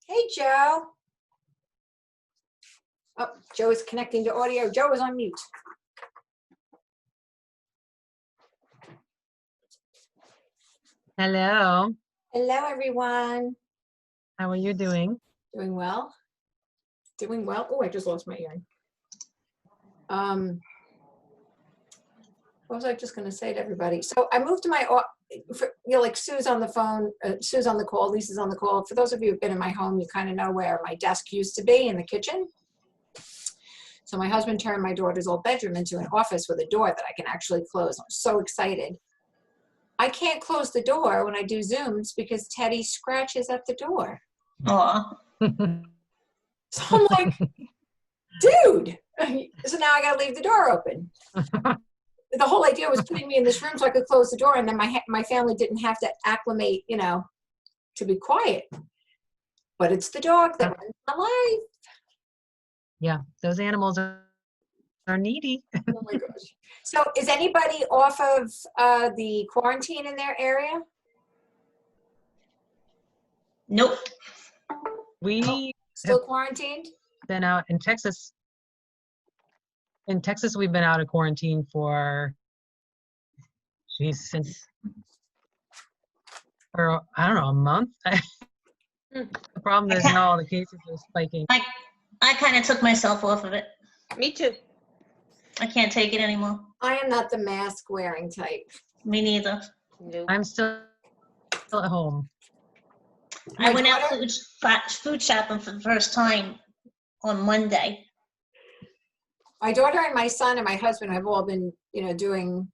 Hey, Joe. Oh, Joe is connecting to audio. Joe is on mute. Hello. Hello, everyone. How are you doing? Doing well. Doing well. Oh, I just lost my hearing. What was I just going to say to everybody? So I moved to my, like Sue's on the phone, Sue's on the call, Lisa's on the call. For those of you who've been in my home, you kind of know where my desk used to be in the kitchen. So my husband turned my daughter's old bedroom into an office with a door that I can actually close. I'm so excited. I can't close the door when I do Zooms because Teddy scratches at the door. Aw. So I'm like, dude. So now I got to leave the door open. The whole idea was putting me in this room so I could close the door, and then my family didn't have to acclimate, to be quiet. But it's the dog that runs my life. Yeah, those animals are needy. Oh my gosh. So is anybody off of the quarantine in their area? Nope. We Still quarantined? been out in Texas. In Texas, we've been out of quarantine for, since, for, I don't know, a month. The problem is now all the cases are spiking. I kind of took myself off of it. Me too. I can't take it anymore. I am not the mask wearing type. Me neither. Nope. I'm still at home. I went out food shopping for the first time on Monday. My daughter and my son and my husband have all been, doing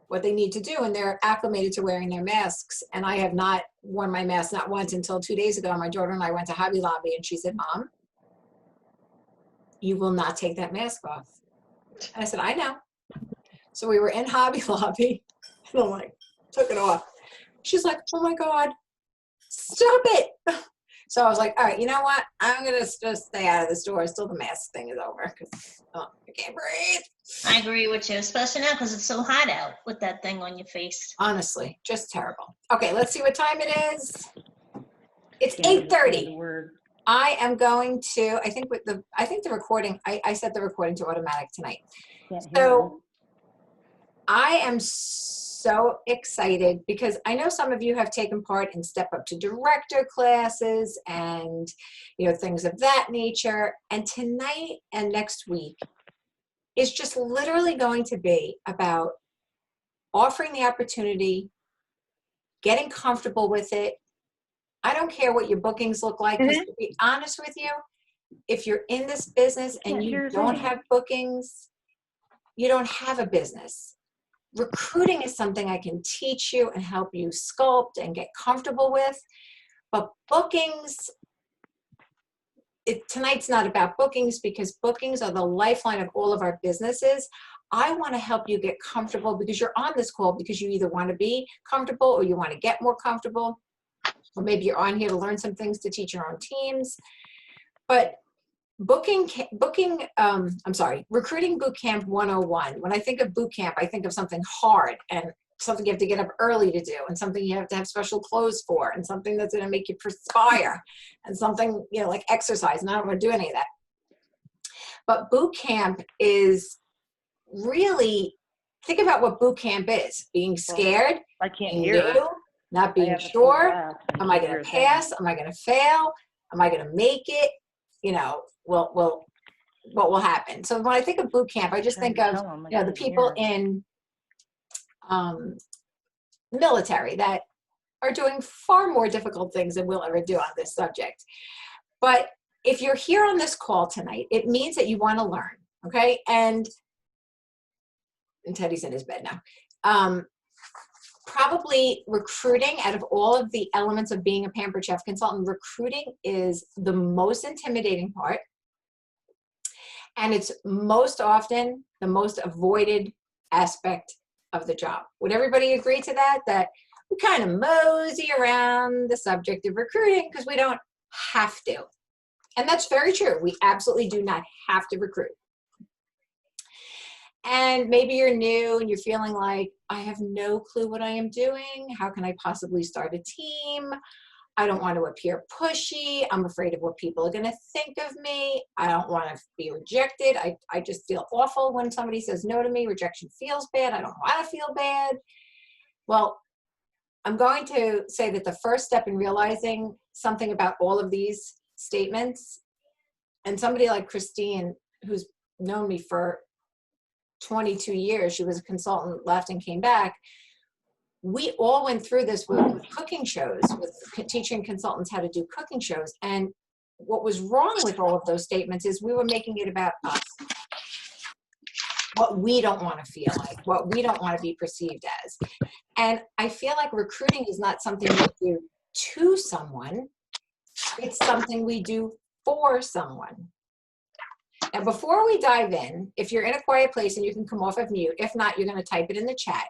what they need to do, and they're acclimated to wearing their masks. And I have not worn my mask, not once, until 2 days ago. My daughter and I went to Hobby Lobby, and she said, "Mom, you will not take that mask off." And I said, "I know." So we were in Hobby Lobby, and I'm like, took it off. She's like, "Oh my God, stop it." So I was like, all right, you know what? I'm going to just stay out of the store until the mask thing is over because I can't breathe. I agree with you, especially now because it's so hot out with that thing on your face. Honestly, just terrible. Okay, let's see what time it is. It's 8:30. I am going to, I think the recording, I set the recording to automatic tonight. So I am so excited because I know some of you have taken part in Step Up to Director classes and, things of that nature. And tonight and next week is just literally going to be about offering the opportunity, getting comfortable with it. I don't care what your bookings look like, because to be honest with you, if you're in this business and you don't have bookings, you don't have a business. Recruiting is something I can teach you and help you sculpt and get comfortable with. But bookings, tonight's not about bookings, because bookings are the lifeline of all of our businesses. I want to help you get comfortable because you're on this call because you either want to be comfortable or you want to get more comfortable. Or maybe you're on here to learn some things to teach your own teams. But Recruiting Bootcamp 101. When I think of bootcamp, I think of something hard and something you have to get up early to do, and something you have to have special clothes for, and something that's going to make you perspire, and something, like exercise. And I don't want to do any of that. But bootcamp is really, think about what bootcamp is: being scared, I can't being hear. new, not being sure. Am I going to pass? Am I going to fail? Am I going to make it? What will happen? So when I think of boot camp, I just think of the people in the military that are doing far more difficult things than we'll ever do on this subject. But if you're here on this call tonight, it means that you want to learn, okay? And Teddy's in his bed now. Probably recruiting, out of all of the elements of being a Pampered Chef consultant, recruiting is the most intimidating part. And it's most often the most avoided aspect of the job. Would everybody agree to that? That we kind of mosey around the subject of recruiting because we don't have to. And that's very true. We absolutely do not have to recruit. And maybe you're new and you're feeling like, I have no clue what I am doing. How can I possibly start a team? I don't want to appear pushy. I'm afraid of what people are going to think of me. I don't want to be rejected. I just feel awful when somebody says no to me. Rejection feels bad. I don't want to feel bad. Well, I'm going to say that the first step in realizing something about all of these statements, and somebody like Christine, who's known me for 22 years, she was a consultant, left and came back. We all went through this with cooking shows, with teaching consultants how to do cooking shows. And what was wrong with all of those statements is we were making it about us. What we don't want to feel like, what we don't want to be perceived as. And I feel like recruiting is not something we do to someone. It's something we do for someone. And before we dive in, if you're in a quiet place and you can come off of mute, if not, you're going to type it in the chat.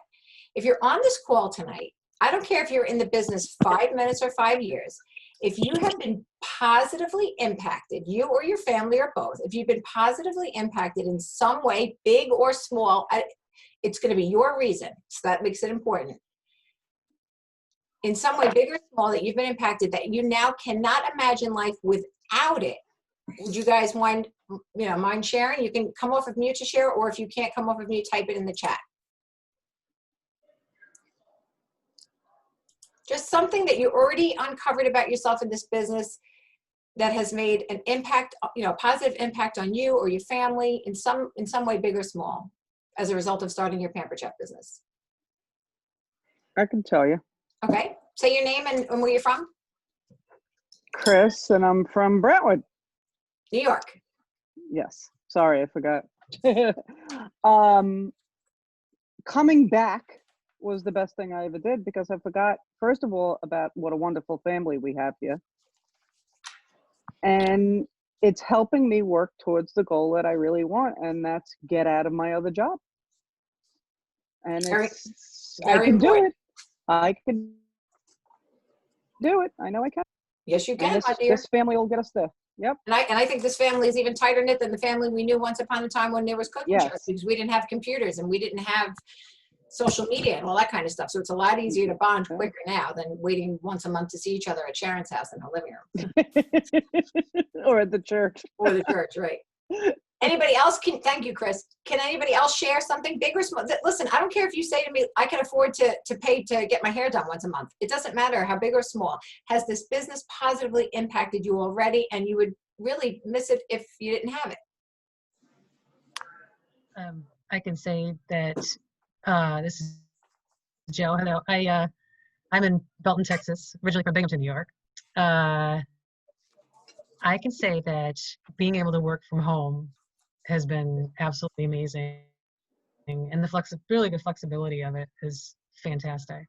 If you're on this call tonight, I don't care if you're in the business 5 minutes or 5 years, if you have been positively impacted, you or your family or both, if you've been positively impacted in some way, big or small, it's going to be your reason. So that makes it important. In some way, big or small, that you've been impacted, that you now cannot imagine life without it. Would you guys mind sharing? You can come off of mute to share, or if you can't come off of mute, type it in the chat. Just something that you already uncovered about yourself in this business that has made an impact, positive impact on you or your family in some way, big or small, as a result of starting your Pampered Chef business. I can tell you. Okay. Say your name and where you're from. Chris, and I'm from Brentwood. New York. Yes. Sorry, I forgot. Coming back was the best thing I ever did, because I forgot, first of all, about what a wonderful family we have here. And it's helping me work towards the goal that I really want, and that's get out of my other job. And I can do it. I can do it. I know I can. Yes, you can, my dear. This family will get us there. Yep. And I think this family is even tighter knit than the family we knew once upon a time when there was cooking shows, because we didn't have computers and we didn't have social media and all that kind of stuff. So it's a lot easier to bond quicker now than waiting once a month to see each other at Sharon's house in her living room. Or at the church. Or the church, right. Anybody else thank you, Chris. Can anybody else share something big or small? Listen, I don't care if you say to me, I can afford to pay to get my hair done once a month. It doesn't matter how big or small. Has this business positively impacted you already, and you would really miss it if you didn't have it? I can say that this is Joe. Hello. I'm in Belton, Texas, originally from Binghamton, New York. I can say that being able to work from home has been absolutely amazing, and the flexibility of it is fantastic.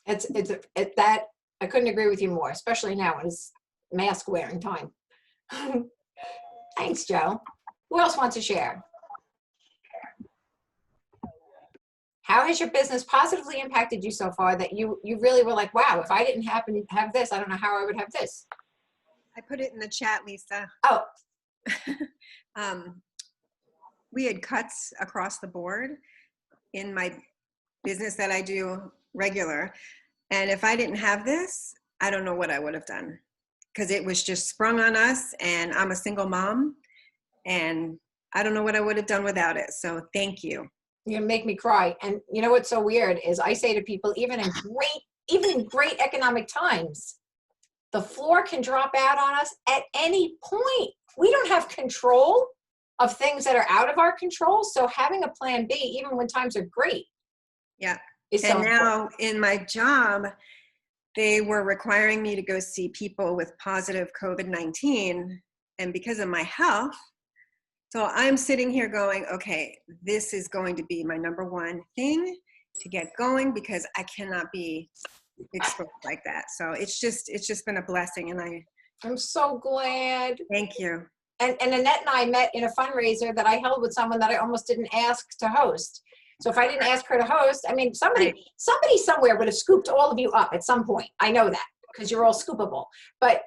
That I couldn't agree with you more, especially now when it's mask wearing time. Thanks, Joe. Who else wants to share? How has your business positively impacted you so far that you really were like, wow, if I didn't happen to have this, I don't know how I would have this? I put it in the chat, Lisa. Oh. We had cuts across the board in my business that I do regular. And if I didn't have this, I don't know what I would have done, because it was just sprung on us, and I'm a single mom, and I don't know what I would have done without it. So thank you. You're gonna make me cry. And you know what's so weird is I say to people, even in great economic times, the floor can drop out on us at any point. We don't have control of things that are out of our control. So having a plan B, even when times are great. Yeah. Is so and now important. In my job, they were requiring me to go see people with positive COVID-19. And because of my health, so I'm sitting here going, okay, this is going to be my number one thing to get going, because I cannot be exposed like that. So it's just been a blessing, and I'm so glad. Thank you. And Annette and I met in a fundraiser that I held with someone that I almost didn't ask to host. So if I didn't ask her to host, I mean, somebody somewhere would have scooped all of you up at some point. I know that, because you're all scoopable. But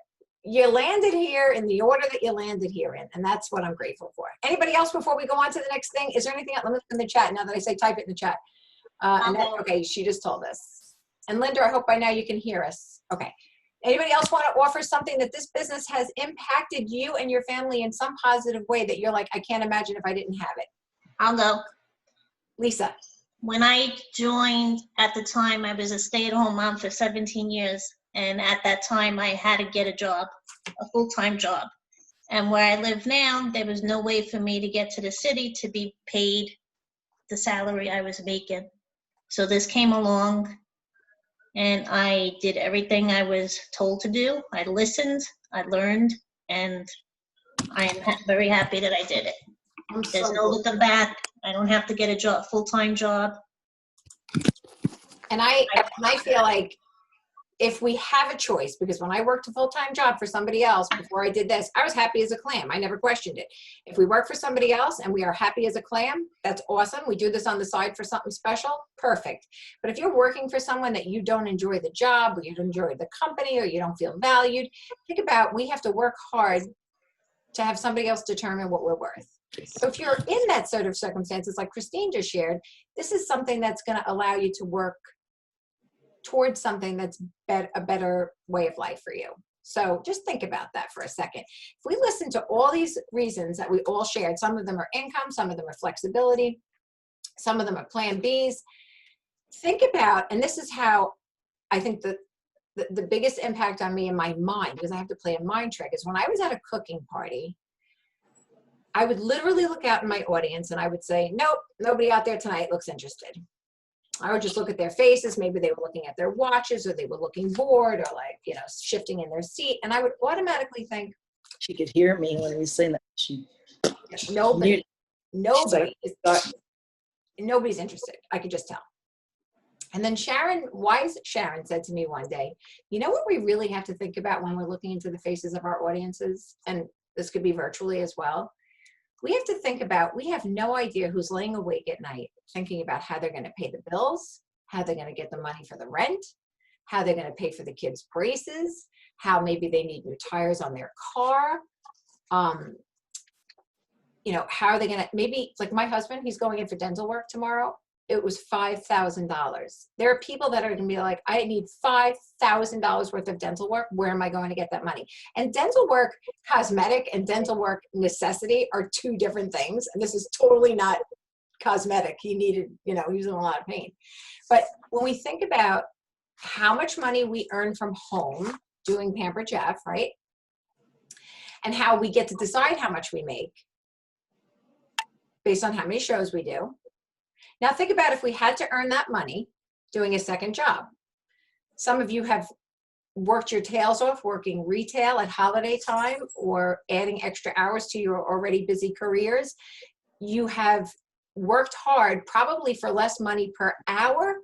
you landed here in the order that you landed here in, and that's what I'm grateful for. Anybody else before we go on to the next thing? Is there anything else? Let me look in the chat now that I say type it in the chat. Annette, okay, she just told us. And Linda, I hope by now you can hear us. Okay. Anybody else want to offer something that this business has impacted you and your family in some positive way that you're like, I can't imagine if I didn't have it? I'll go. Lisa. When I joined, at the time, I was a stay-at-home mom for 17 years. And at that time, I had to get a job, a full-time job. And where I live now, there was no way for me to get to the city to be paid the salary I was making. So this came along, and I did everything I was told to do. I listened, I learned, and I am very happy that I did it. There's no looking back. I don't have to get a job, full-time job. And I feel like if we have a choice, because when I worked a full-time job for somebody else before I did this, I was happy as a clam. I never questioned it. If we work for somebody else and we are happy as a clam, that's awesome. We do this on the side for something special, perfect. But if you're working for someone that you don't enjoy the job, or you don't enjoy the company, or you don't feel valued, think about, we have to work hard to have somebody else determine what we're worth. So if you're in that sort of circumstances like Christine just shared, this is something that's going to allow you to work towards something that's a better way of life for you. So just think about that for a second. If we listen to all these reasons that we all shared, some of them are income, some of them are flexibility, some of them are plan Bs. Think about, and this is how I think the biggest impact on me in my mind, because I have to play a mind trick, is when I was at a cooking party, I would literally look out in my audience and I would say, nope, nobody out there tonight looks interested. I would just look at their faces. Maybe they were looking at their watches, or they were looking bored, or like, you know, shifting in their seat. And I would automatically think, she could hear me when we were saying that. nobody's interested. I could just tell. And then wise Sharon said to me one day, you know what we really have to think about when we're looking into the faces of our audiences? And this could be virtually as well. We have to think about, we have no idea who's laying awake at night thinking about how they're going to pay the bills, how they're going to get the money for the rent, how they're going to pay for the kids' braces, how maybe they need new tires on their car. You know, how are they going to, maybe like my husband, he's going in for dental work tomorrow. It was $5,000. There are people that are going to be like, I need $5,000 worth of dental work. Where am I going to get that money? And dental work, cosmetic, and dental work necessity are two different things. And this is totally not cosmetic. He needed, you know, he was in a lot of pain. But when we think about how much money we earn from home doing Pampered Chef, right? And how we get to decide how much we make based on how many shows we do. Now think about if we had to earn that money doing a second job. Some of you have worked your tails off working retail at holiday time or adding extra hours to your already busy careers. You have worked hard probably for less money per hour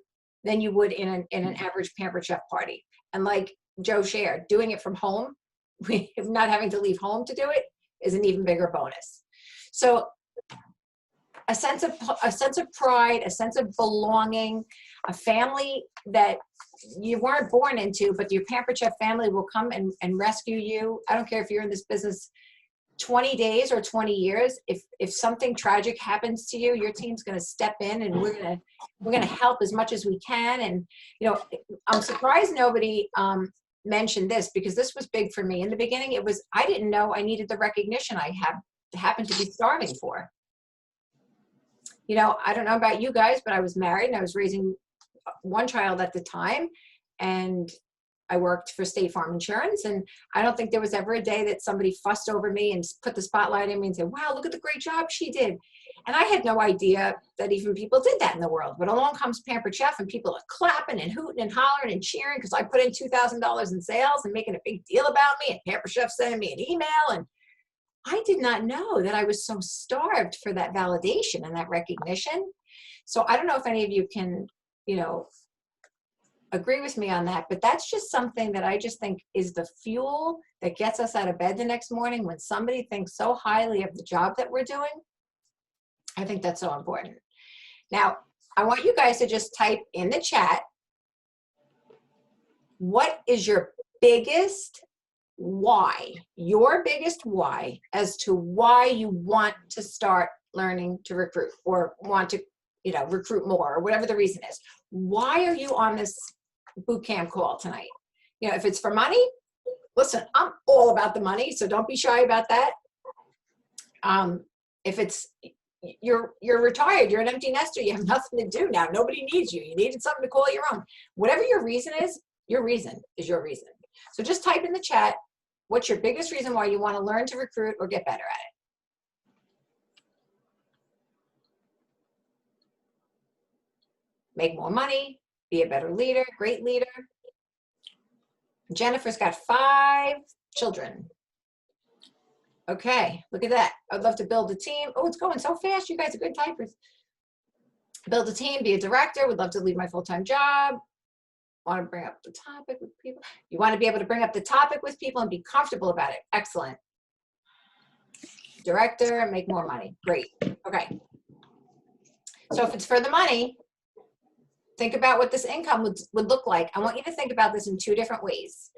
than you would in an average Pampered Chef party. And like Joe shared, doing it from home, not having to leave home to do it, is an even bigger bonus. So a sense of pride, a sense of belonging, a family that you weren't born into, but your Pampered Chef family will come and rescue you. I don't care if you're in this business 20 days or 20 years. If something tragic happens to you, your team's going to step in, and we're going to help as much as we can. And you know, I'm surprised nobody mentioned this, because this was big for me in the beginning. It was, I didn't know I needed the recognition I happened to be starving for. You know, I don't know about you guys, but I was married and I was raising one child at the time, and I worked for State Farm Insurance, and I don't think there was ever a day that somebody fussed over me and put the spotlight on me and said, wow, look at the great job she did. And I had no idea that even people did that in the world. But along comes Pampered Chef, and people are clapping and hooting and hollering and cheering because I put in $2,000 in sales and making a big deal about me, and Pampered Chef sending me an email. And I did not know that I was so starved for that validation and that recognition. So I don't know if any of you can, you know, agree with me on that, but that's just something that I just think is the fuel that gets us out of bed the next morning when somebody thinks so highly of the job that we're doing. I think that's so important. Now, I want you guys to just type in the chat, what is your biggest why, your biggest why as to why you want to start learning to recruit or want to, you know, recruit more, or whatever the reason is. Why are you on this boot camp call tonight? You know, if it's for money, listen, I'm all about the money, so don't be shy about that. If it's, you're retired, you're an empty nester, you have nothing to do now, nobody needs you, you needed something to call your own. Whatever your reason is your reason. So just type in the chat, what's your biggest reason why you want to learn to recruit or get better at it? Make more money, be a better leader, great leader. Jennifer's got 5 children. Okay, look at that. I'd love to build a team. Oh, it's going so fast. You guys are good typers. Build a team, be a director. Would love to leave my full-time job. Want to bring up the topic with people. You want to be able to bring up the topic with people and be comfortable about it. Excellent. Director, make more money. Great. Okay. So if it's for the money, think about what this income would look like. I want you to think about this in 2 different ways.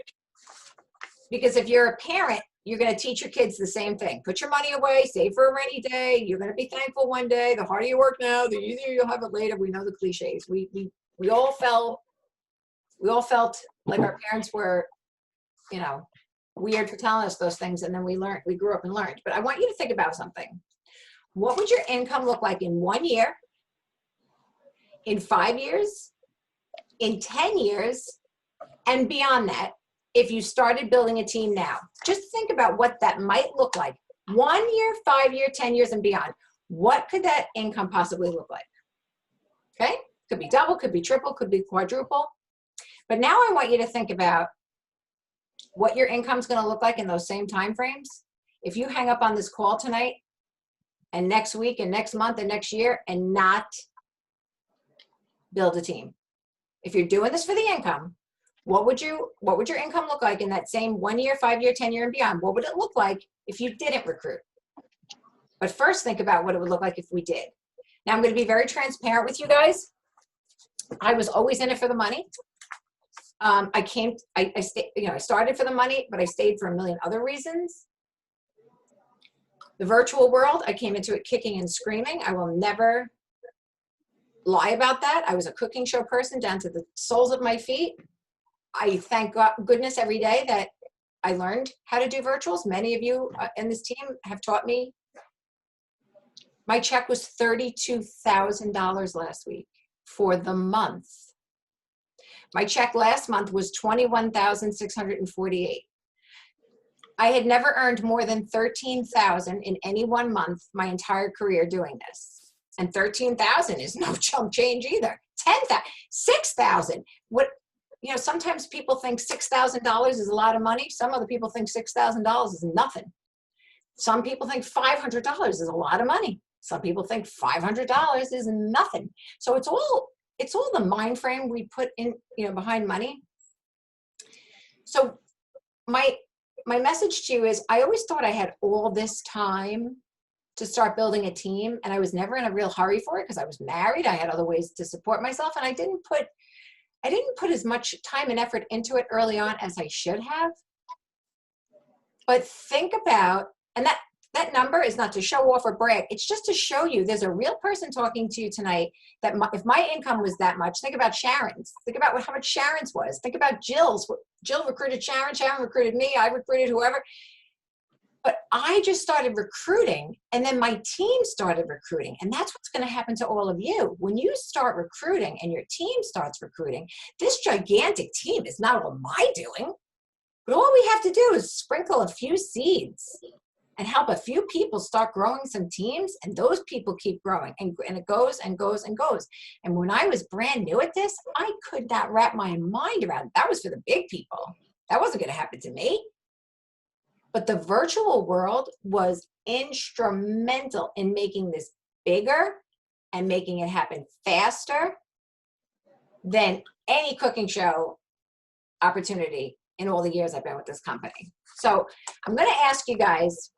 Because if you're a parent, you're going to teach your kids the same thing. Put your money away, save for a rainy day. You're going to be thankful one day. The harder you work now, the easier you'll have it later. We know the cliches. We all felt like our parents were, you know, weird for telling us those things, and then we grew up and learned. But I want you to think about something. What would your income look like in 1 year, in 5 years, in 10 years, and beyond that, if you started building a team now? Just think about what that might look like. 1 year, 5 year, 10 years, and beyond. What could that income possibly look like? Okay? Could be double, could be triple, could be quadruple. But now I want you to think about what your income's going to look like in those same time frames. If you hang up on this call tonight and next week and next month and next year and not build a team. If you're doing this for the income, what would your income look like in that same 1 year, 5 year, 10 year, and beyond? What would it look like if you didn't recruit? But first, think about what it would look like if we did. Now, I'm going to be very transparent with you guys. I was always in it for the money. I started for the money, but I stayed for a million other reasons. The virtual world, I came into it kicking and screaming. I will never lie about that. I was a cooking show person down to the soles of my feet. I thank goodness every day that I learned how to do virtuals. Many of you in this team have taught me. My check was $32,000 last week for the month. My check last month was $21,648. I had never earned more than $13,000 in any one month my entire career doing this. And $13,000 is no chump change either. $10,000, $6,000. What, you know, sometimes people think $6,000 is a lot of money. Some other people think $6,000 is nothing. Some people think $500 is a lot of money. Some people think $500 is nothing. So it's all the mind frame we put in, you know, behind money. So my message to you is, I always thought I had all this time to start building a team, and I was never in a real hurry for it because I was married. I had other ways to support myself, and I didn't put as much time and effort into it early on as I should have. But think about, and that number is not to show off or brag. It's just to show you there's a real person talking to you tonight that if my income was that much, think about Sharon's. Think about how much Sharon's was. Think about Jill's. Jill recruited Sharon. Sharon recruited me. I recruited whoever. But I just started recruiting, and then my team started recruiting. And that's what's going to happen to all of you. When you start recruiting and your team starts recruiting, this gigantic team is not all my doing. But all we have to do is sprinkle a few seeds and help a few people start growing some teams, and those people keep growing, and it goes and goes and goes. And when I was brand new at this, I could not wrap my mind around it. That was for the big people. That wasn't going to happen to me. But the virtual world was instrumental in making this bigger and making it happen faster than any cooking show opportunity in all the years I've been with this company. So I'm going to ask you guys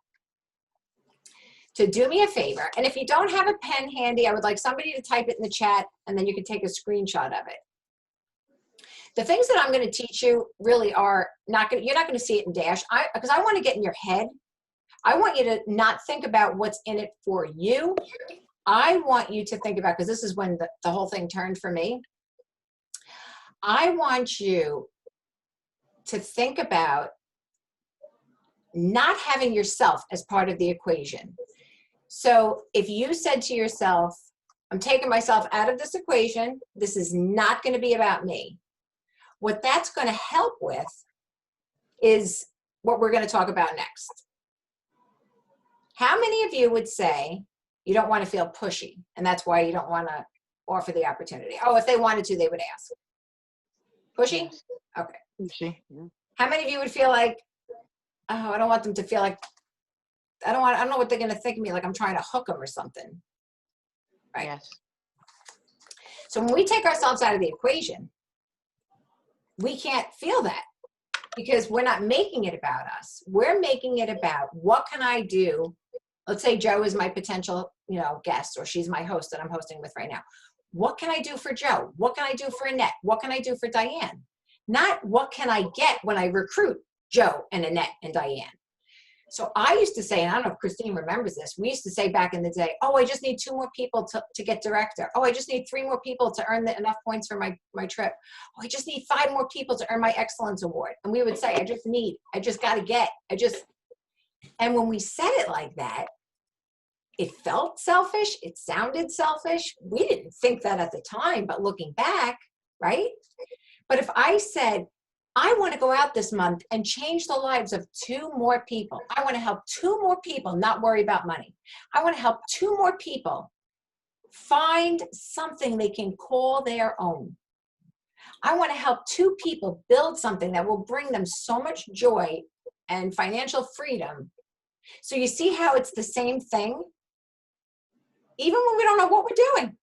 to do me a favor. And if you don't have a pen handy, I would like somebody to type it in the chat, and then you can take a screenshot of it. The things that I'm going to teach you really are you're not going to see it in Dash, because I want to get in your head. I want you to not think about what's in it for you. I want you to think about, because this is when the whole thing turned for me. I want you to think about not having yourself as part of the equation. So if you said to yourself, I'm taking myself out of this equation, this is not going to be about me. What that's going to help with is what we're going to talk about next. How many of you would say you don't want to feel pushy, and that's why you don't want to offer the opportunity? Oh, if they wanted to, they would ask. Pushy? Okay. How many of you would feel like, oh, I don't want them to feel like, I don't know what they're going to think of me, like I'm trying to hook them or something. Right? Yes. So when we take ourselves out of the equation, we can't feel that because we're not making it about us. We're making it about what can I do? Let's say Joe is my potential, guest, or she's my host that I'm hosting with right now. What can I do for Joe? What can I do for Annette? What can I do for Diane? Not what can I get when I recruit Joe and Annette and Diane. So I used to say, and I don't know if Christine remembers this, we used to say back in the day, oh, I just need 2 more people to get director. Oh, I just need 3 more people to earn enough points for my trip. Oh, I just need 5 more people to earn my excellence award. And we would say, I just got to get, and when we said it like that, it felt selfish. It sounded selfish. We didn't think that at the time, but looking back, right? But if I said, I want to go out this month and change the lives of 2 more people. I want to help 2 more people not worry about money. I want to help 2 more people find something they can call their own. I want to help 2 people build something that will bring them so much joy and financial freedom. So you see how it's the same thing? Even when we don't know what we're doing.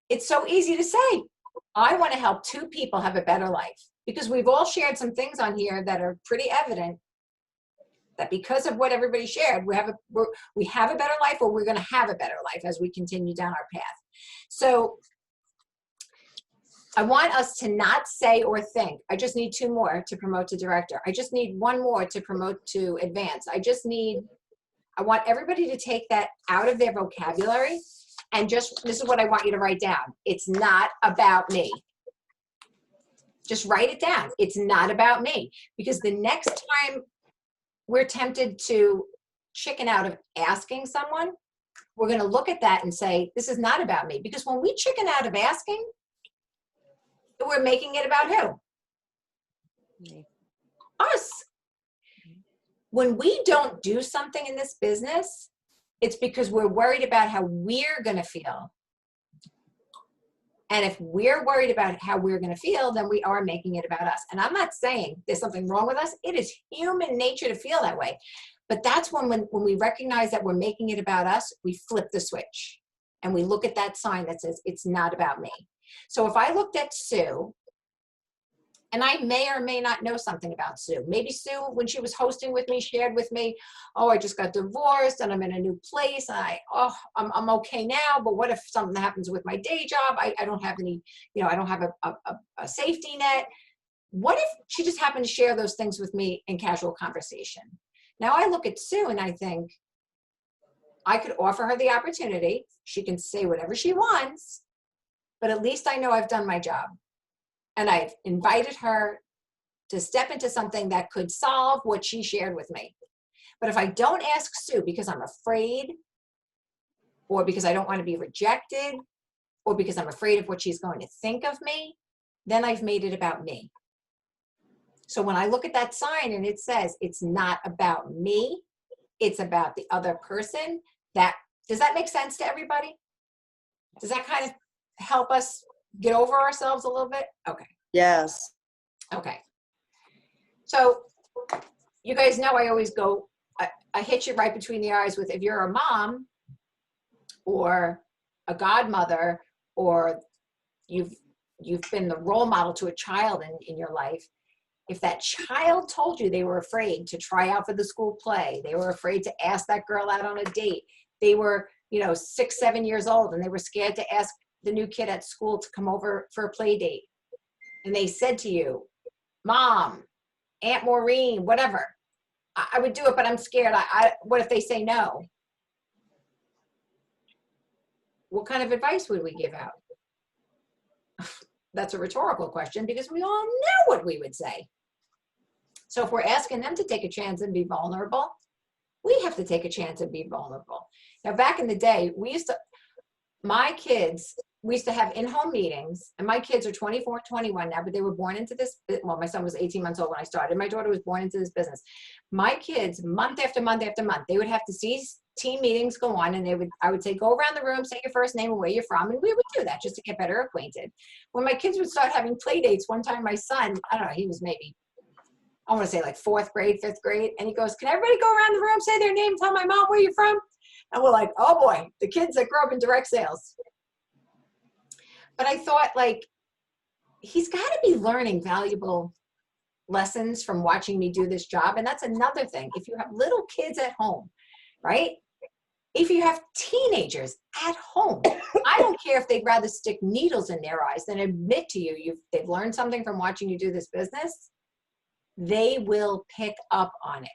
It's so easy to say, I want to help 2 people have a better life. Because we've all shared some things on here that are pretty evident that because of what everybody shared, we have a better life, or we're going to have a better life as we continue down our path. So I want us to not say or think, I just need 2 more to promote to director. I just need 1 more to promote to advance. I want everybody to take that out of their vocabulary and this is what I want you to write down. It's not about me. Just write it down. It's not about me. Because the next time we're tempted to chicken out of asking someone, we're going to look at that and say, this is not about me. Because when we chicken out of asking, we're making it about who? Me. Us. When we don't do something in this business, it's because we're worried about how we're going to feel. And if we're worried about how we're going to feel, then we are making it about us. And I'm not saying there's something wrong with us. It is human nature to feel that way. But that's when we recognize that we're making it about us, we flip the switch. And we look at that sign that says, it's not about me. So if I looked at Sue, and I may or may not know something about Sue. Maybe Sue, when she was hosting with me, shared with me, oh, I just got divorced and I'm in a new place. And I'm okay now, but what if something happens with my day job? I don't have any, I don't have a safety net. What if she just happened to share those things with me in casual conversation? Now I look at Sue and I think I could offer her the opportunity. She can say whatever she wants, but at least I know I've done my job. And I've invited her to step into something that could solve what she shared with me. But if I don't ask Sue because I'm afraid, or because I don't want to be rejected, or because I'm afraid of what she's going to think of me, then I've made it about me. So when I look at that sign and it says, it's not about me, it's about the other person, does that make sense to everybody? Does that kind of help us get over ourselves a little bit? Okay. Yes. Okay. So you guys know I always go, I hit you right between the eyes with, if you're a mom or a godmother, or you've been the role model to a child in your life, if that child told you they were afraid to try out for the school play, they were afraid to ask that girl out on a date, they were, 6, 7 years old, and they were scared to ask the new kid at school to come over for a play date, and they said to you, Mom, Aunt Maureen, whatever, I would do it, but I'm scared. What if they say no? What kind of advice would we give out? That's a rhetorical question because we all know what we would say. So if we're asking them to take a chance and be vulnerable, we have to take a chance and be vulnerable. Now, back in the day, we used to have in-home meetings, and my kids are 24, 21 now, but they were born into this. Well, my son was 18 months old when I started. My daughter was born into this business. My kids, month after month after month, they would have to see team meetings go on, and I would say, go around the room, say your first name and where you're from, and we would do that just to get better acquainted. When my kids would start having play dates, one time my son, I don't know, he was maybe, I want to say like 4th grade, 5th grade, and he goes, can everybody go around the room, say their name, tell my mom where you're from? And we're like, oh boy, the kids that grew up in direct sales. But I thought, like, he's got to be learning valuable lessons from watching me do this job. And that's another thing. If you have little kids at home, right? If you have teenagers at home, I don't care if they'd rather stick needles in their eyes than admit to you they've learned something from watching you do this business. They will pick up on it.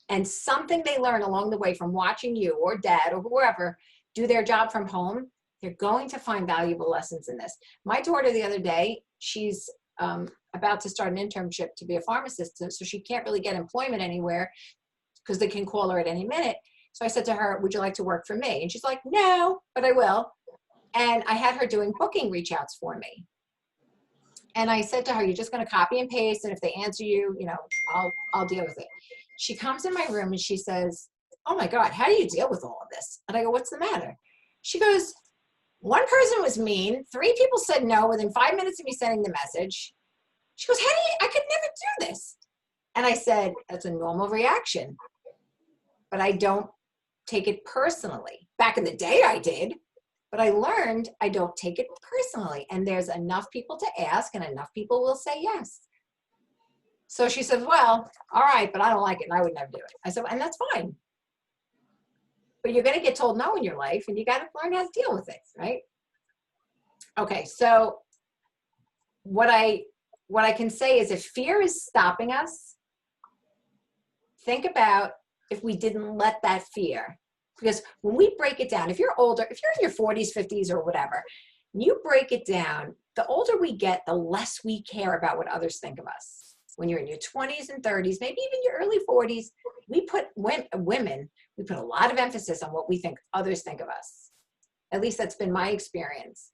And something they learn along the way from watching you or dad or whoever do their job from home, they're going to find valuable lessons in this. My daughter the other day, she's about to start an internship to be a pharmacist, so she can't really get employment anywhere because they can call her at any minute. So I said to her, would you like to work for me? And she's like, no, but I will. And I had her doing booking reach outs for me. And I said to her, you're just going to copy and paste, and if they answer you, I'll deal with it. She comes in my room and she says, oh my God, how do you deal with all of this? And I go, what's the matter? She goes, one person was mean. 3 people said no within 5 minutes of me sending the message. She goes, I could never do this. And I said, that's a normal reaction, but I don't take it personally. Back in the day I did, but I learned I don't take it personally. And there's enough people to ask and enough people will say yes. So she says, well, all right, but I don't like it and I would never do it. I said, and that's fine. But you're going to get told no in your life and you got to learn how to deal with it, right? Okay, so what I can say is if fear is stopping us, think about if we didn't let that fear. Because when we break it down, if you're older, if you're in your 40s, 50s, or whatever, you break it down, the older we get, the less we care about what others think of us. When you're in your 20s and 30s, maybe even your early 40s, we put a lot of emphasis on what we think others think of us. At least that's been my experience.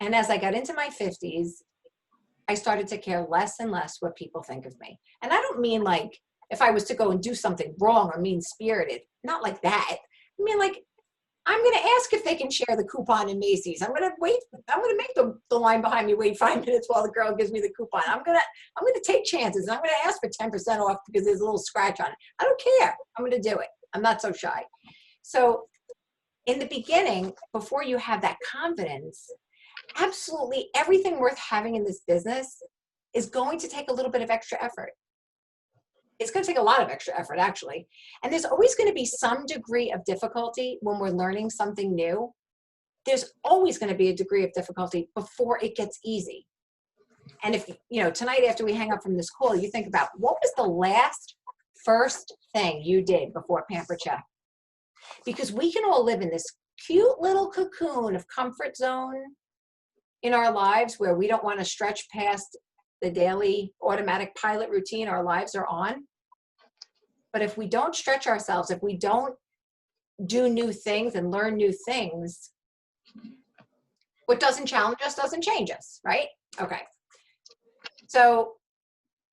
And as I got into my 50s, I started to care less and less what people think of me. And I don't mean like if I was to go and do something wrong or mean-spirited, not like that. I mean, like, I'm going to ask if they can share the coupon in Macy's. I'm going to make the line behind me wait 5 minutes while the girl gives me the coupon. I'm going to take chances. And I'm going to ask for 10% off because there's a little scratch on it. I don't care. I'm going to do it. I'm not so shy. So in the beginning, before you have that confidence, absolutely everything worth having in this business is going to take a little bit of extra effort. It's going to take a lot of extra effort, actually. And there's always going to be some degree of difficulty when we're learning something new. There's always going to be a degree of difficulty before it gets easy. And if, tonight after we hang up from this call, you think about what was the first thing you did before Pamper Check? Because we can all live in this cute little cocoon of comfort zone in our lives where we don't want to stretch past the daily automatic pilot routine our lives are on. But if we don't stretch ourselves, if we don't do new things and learn new things, what doesn't challenge us doesn't change us, right? Okay. So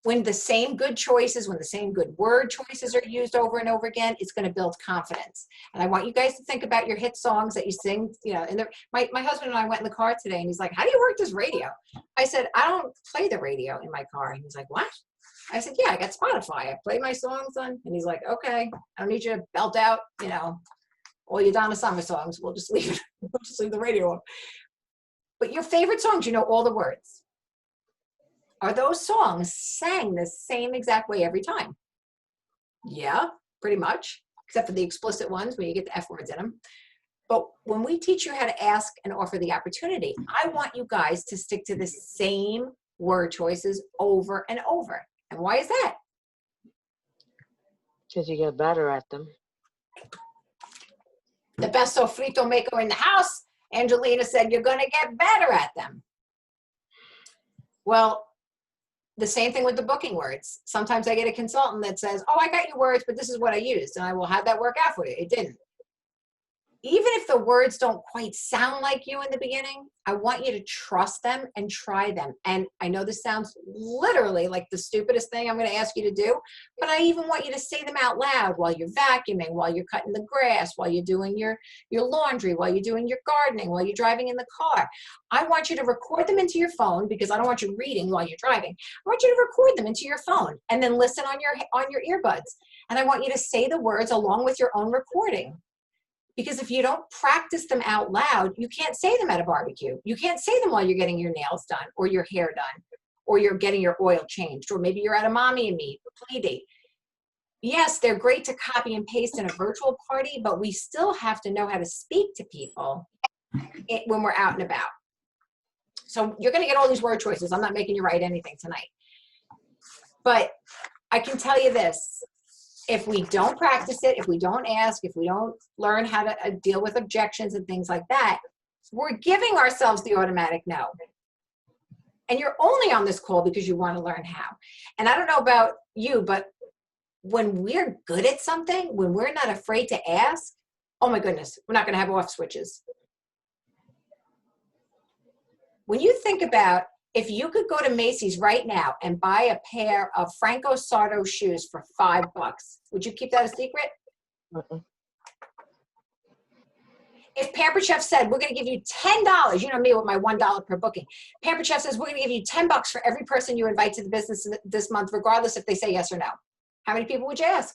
when the same good choices, when the same good word choices are used over and over again, it's going to build confidence. And I want you guys to think about your hit songs that you sing. My husband and I went in the car today and he's like, how do you work this radio? I said, I don't play the radio in my car. And he's like, what? I said, yeah, I got Spotify. I play my songs on. And he's like, okay, I don't need you to belt out, all your Donna Summer songs. We'll just leave it. We'll just leave the radio on. But your favorite songs, all the words. Are those songs sang the same exact way every time? Yeah, pretty much, except for the explicit ones where you get the F words in them. But when we teach you how to ask and offer the opportunity, I want you guys to stick to the same word choices over and over. And why is that? Because you get better at them. The best sofrito maker in the house, Angelina said, you're going to get better at them. Well, the same thing with the booking words. Sometimes I get a consultant that says, oh, I got your words, but this is what I used. And I will have that work out for you. It didn't. Even if the words don't quite sound like you in the beginning, I want you to trust them and try them. And I know this sounds literally like the stupidest thing I'm going to ask you to do, but I even want you to say them out loud while you're vacuuming, while you're cutting the grass, while you're doing your laundry, while you're doing your gardening, while you're driving in the car. I want you to record them into your phone because I don't want you reading while you're driving. I want you to record them into your phone and then listen on your earbuds. And I want you to say the words along with your own recording. Because if you don't practice them out loud, you can't say them at a barbecue. You can't say them while you're getting your nails done or your hair done or you're getting your oil changed or maybe you're at a mommy and me play date. Yes, they're great to copy and paste in a virtual party, but we still have to know how to speak to people when we're out and about. So you're going to get all these word choices. I'm not making you write anything tonight. But I can tell you this. If we don't practice it, if we don't ask, if we don't learn how to deal with objections and things like that, we're giving ourselves the automatic no. And you're only on this call because you want to learn how. And I don't know about you, but when we're good at something, when we're not afraid to ask, oh my goodness, we're not going to have off switches. When you think about if you could go to Macy's right now and buy a pair of Franco Sarto shoes for $5, would you keep that a secret? If Pampered Chef said, we're going to give you $10, you know me with my $1 per booking. Pampered Chef says, we're going to give you $10 for every person you invite to the business this month, regardless if they say yes or no. How many people would you ask?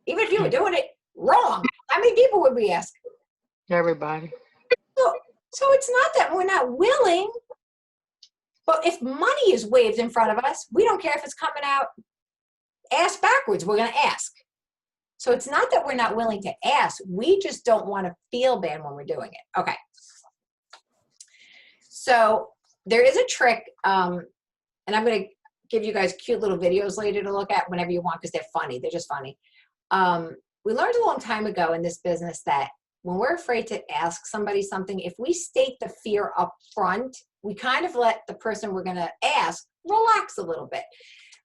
Even if you were doing it wrong, how many people would we ask? Everybody. So it's not that we're not willing. But if money is waved in front of us, we don't care if it's coming out ass backwards, we're going to ask. So it's not that we're not willing to ask. We just don't want to feel bad when we're doing it. Okay. So there is a trick, and I'm going to give you guys cute little videos later to look at whenever you want because they're funny. They're just funny. We learned a long time ago in this business that when we're afraid to ask somebody something, if we state the fear up front, we kind of let the person we're going to ask relax a little bit.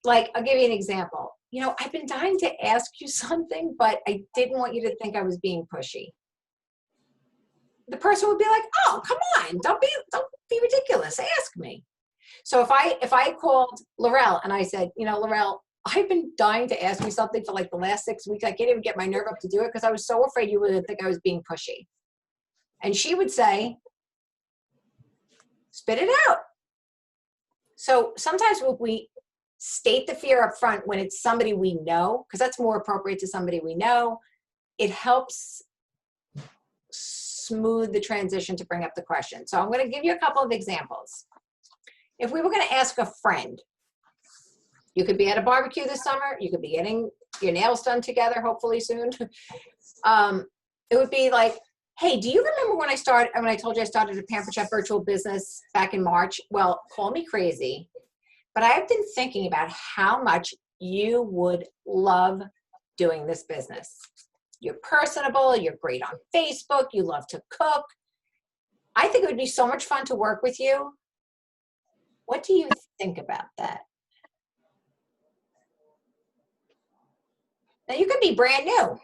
Like, I'll give you an example. You know, I've been dying to ask you something, but I didn't want you to think I was being pushy. The person would be like, oh, come on, don't be ridiculous. Ask me. So if I called Laurel and I said, you know, Laurel, I've been dying to ask you something for like the last 6 weeks. I can't even get my nerve up to do it because I was so afraid you would think I was being pushy. And she would say, spit it out. So sometimes we state the fear up front when it's somebody we know, because that's more appropriate to somebody we know. It helps smooth the transition to bring up the question. So I'm going to give you a couple of examples. If we were going to ask a friend, you could be at a barbecue this summer. You could be getting your nails done together, hopefully soon. It would be like, hey, do you remember when I told you I started a Pampered Chef virtual business back in March? Well, call me crazy, but I've been thinking about how much you would love doing this business. You're personable. You're great on Facebook. You love to cook. I think it would be so much fun to work with you. What do you think about that? Now, you could be brand new.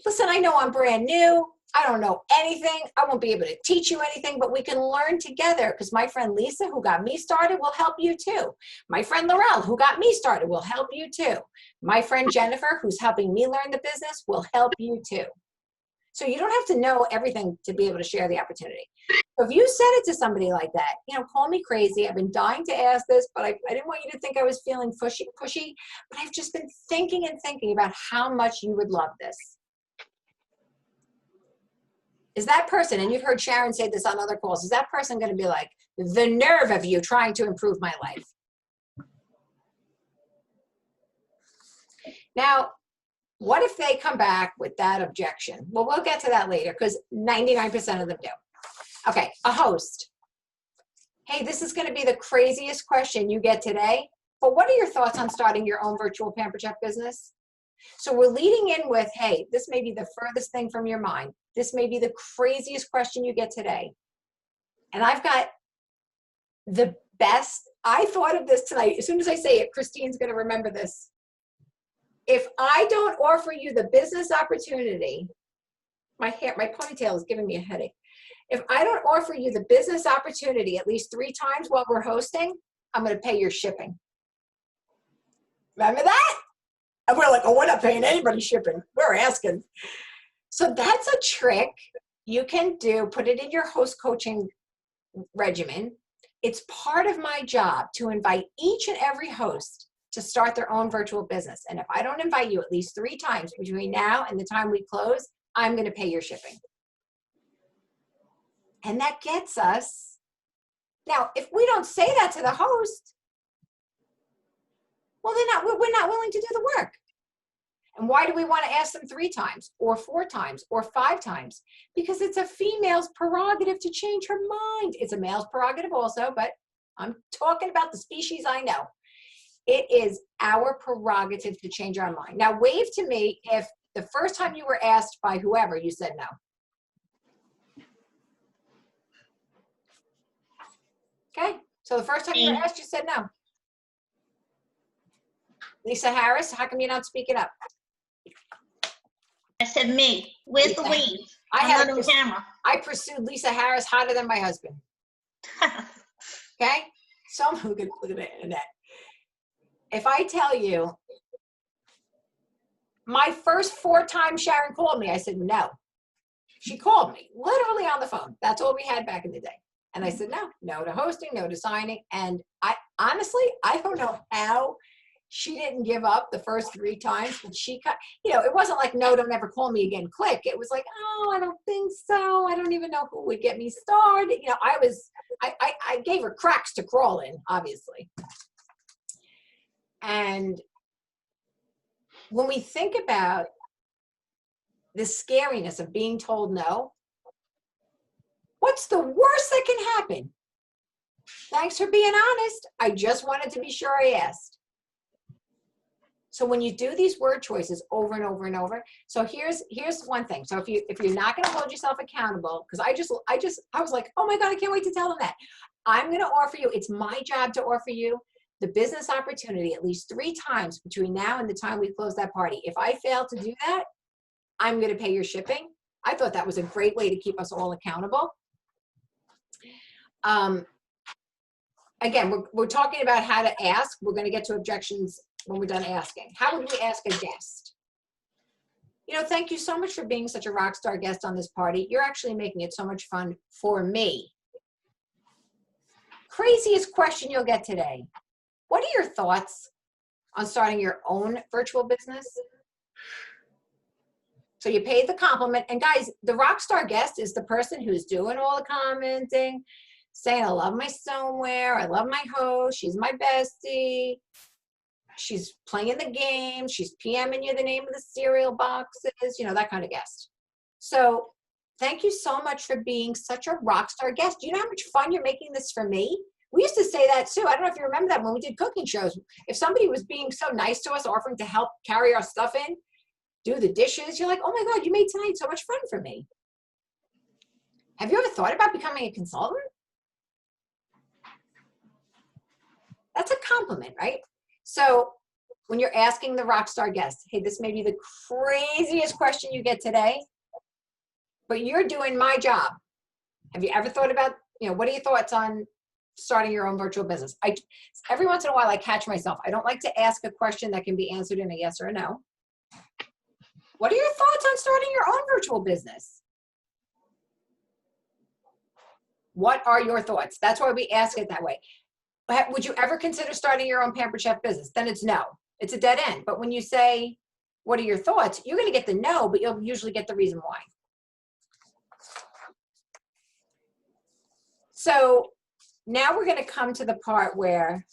Listen, I know I'm brand new. I don't know anything. I won't be able to teach you anything, but we can learn together because my friend Lisa, who got me started, will help you too. My friend Laurel, who got me started, will help you too. My friend Jennifer, who's helping me learn the business, will help you too. So you don't have to know everything to be able to share the opportunity. So if you said it to somebody like that, you know, call me crazy. I've been dying to ask this, but I didn't want you to think I was feeling pushy, but I've just been thinking and thinking about how much you would love this. Is that person, and you've heard Sharon say this on other calls, is that person going to be like, the nerve of you trying to improve my life? Now, what if they come back with that objection? Well, we'll get to that later because 99% of them do. Okay, a host. Hey, this is going to be the craziest question you get today, but what are your thoughts on starting your own virtual Pampered Chef business? So we're leading in with, hey, this may be the furthest thing from your mind. This may be the craziest question you get today. And I've got the best, I thought of this tonight. As soon as I say it, Christine's going to remember this. If I don't offer you the business opportunity, my ponytail is giving me a headache. If I don't offer you the business opportunity at least 3 times while we're hosting, I'm going to pay your shipping. Remember that? And we're like, oh, we're not paying anybody shipping. We're asking. So that's a trick you can do. Put it in your host coaching regimen. It's part of my job to invite each and every host to start their own virtual business. And if I don't invite you at least 3 times between now and the time we close, I'm going to pay your shipping. And that gets us. Now, if we don't say that to the host, well, we're not willing to do the work. And why do we want to ask them 3 times or 4 times or 5 times? Because it's a female's prerogative to change her mind. It's a male's prerogative also, but I'm talking about the species I know. It is our prerogative to change our mind. Now, wave to me if the first time you were asked by whoever, you said no. Okay, so the first time you were asked, you said no. Lisa Harris, how come you're not speaking up? I said me. Where's the wave? I'm not on camera. I pursued Lisa Harris hotter than my husband. Okay, so look at the internet. If I tell you, my first 4 times Sharon called me, I said no. She called me literally on the phone. That's all we had back in the day. And I said no to hosting, no to signing. And I honestly, I don't know how she didn't give up the first 3 times, but she cut, it wasn't like, no, don't ever call me again, click. It was like, oh, I don't think so. I don't even know who would get me started. I gave her cracks to crawl in, obviously. And when we think about the scariness of being told no, what's the worst that can happen? Thanks for being honest. I just wanted to be sure I asked. So when you do these word choices over and over and over, so here's one thing. So if you're not going to hold yourself accountable, because I was like, oh my God, I can't wait to tell them that. I'm going to offer you, it's my job to offer you the business opportunity at least 3 times between now and the time we close that party. If I fail to do that, I'm going to pay your shipping. I thought that was a great way to keep us all accountable. Again, we're talking about how to ask. We're going to get to objections when we're done asking. How would we ask a guest? Thank you so much for being such a rock star guest on this party. You're actually making it so much fun for me. Craziest question you'll get today. What are your thoughts on starting your own virtual business? So you paid the compliment. And guys, the rock star guest is the person who's doing all the commenting, saying, I love my stoneware, I love my host, she's my bestie, she's playing the game, she's PMing you the name of the cereal boxes, that kind of guest. So thank you so much for being such a rock star guest. Do you know how much fun you're making this for me? We used to say that too. I don't know if you remember that when we did cooking shows. If somebody was being so nice to us, offering to help carry our stuff in, do the dishes, you're like, oh my God, you made tonight so much fun for me. Have you ever thought about becoming a consultant? That's a compliment, right? So when you're asking the rock star guest, hey, this may be the craziest question you get today, but you're doing my job. Have you ever thought about, what are your thoughts on starting your own virtual business? Every once in a while, I catch myself. I don't like to ask a question that can be answered in a yes or a no. What are your thoughts on starting your own virtual business? What are your thoughts? That's why we ask it that way. Would you ever consider starting your own Pampered Chef business? Then it's no. It's a dead end. But when you say, what are your thoughts? You're going to get the no, but you'll usually get the reason why. So now we're going to come to the part where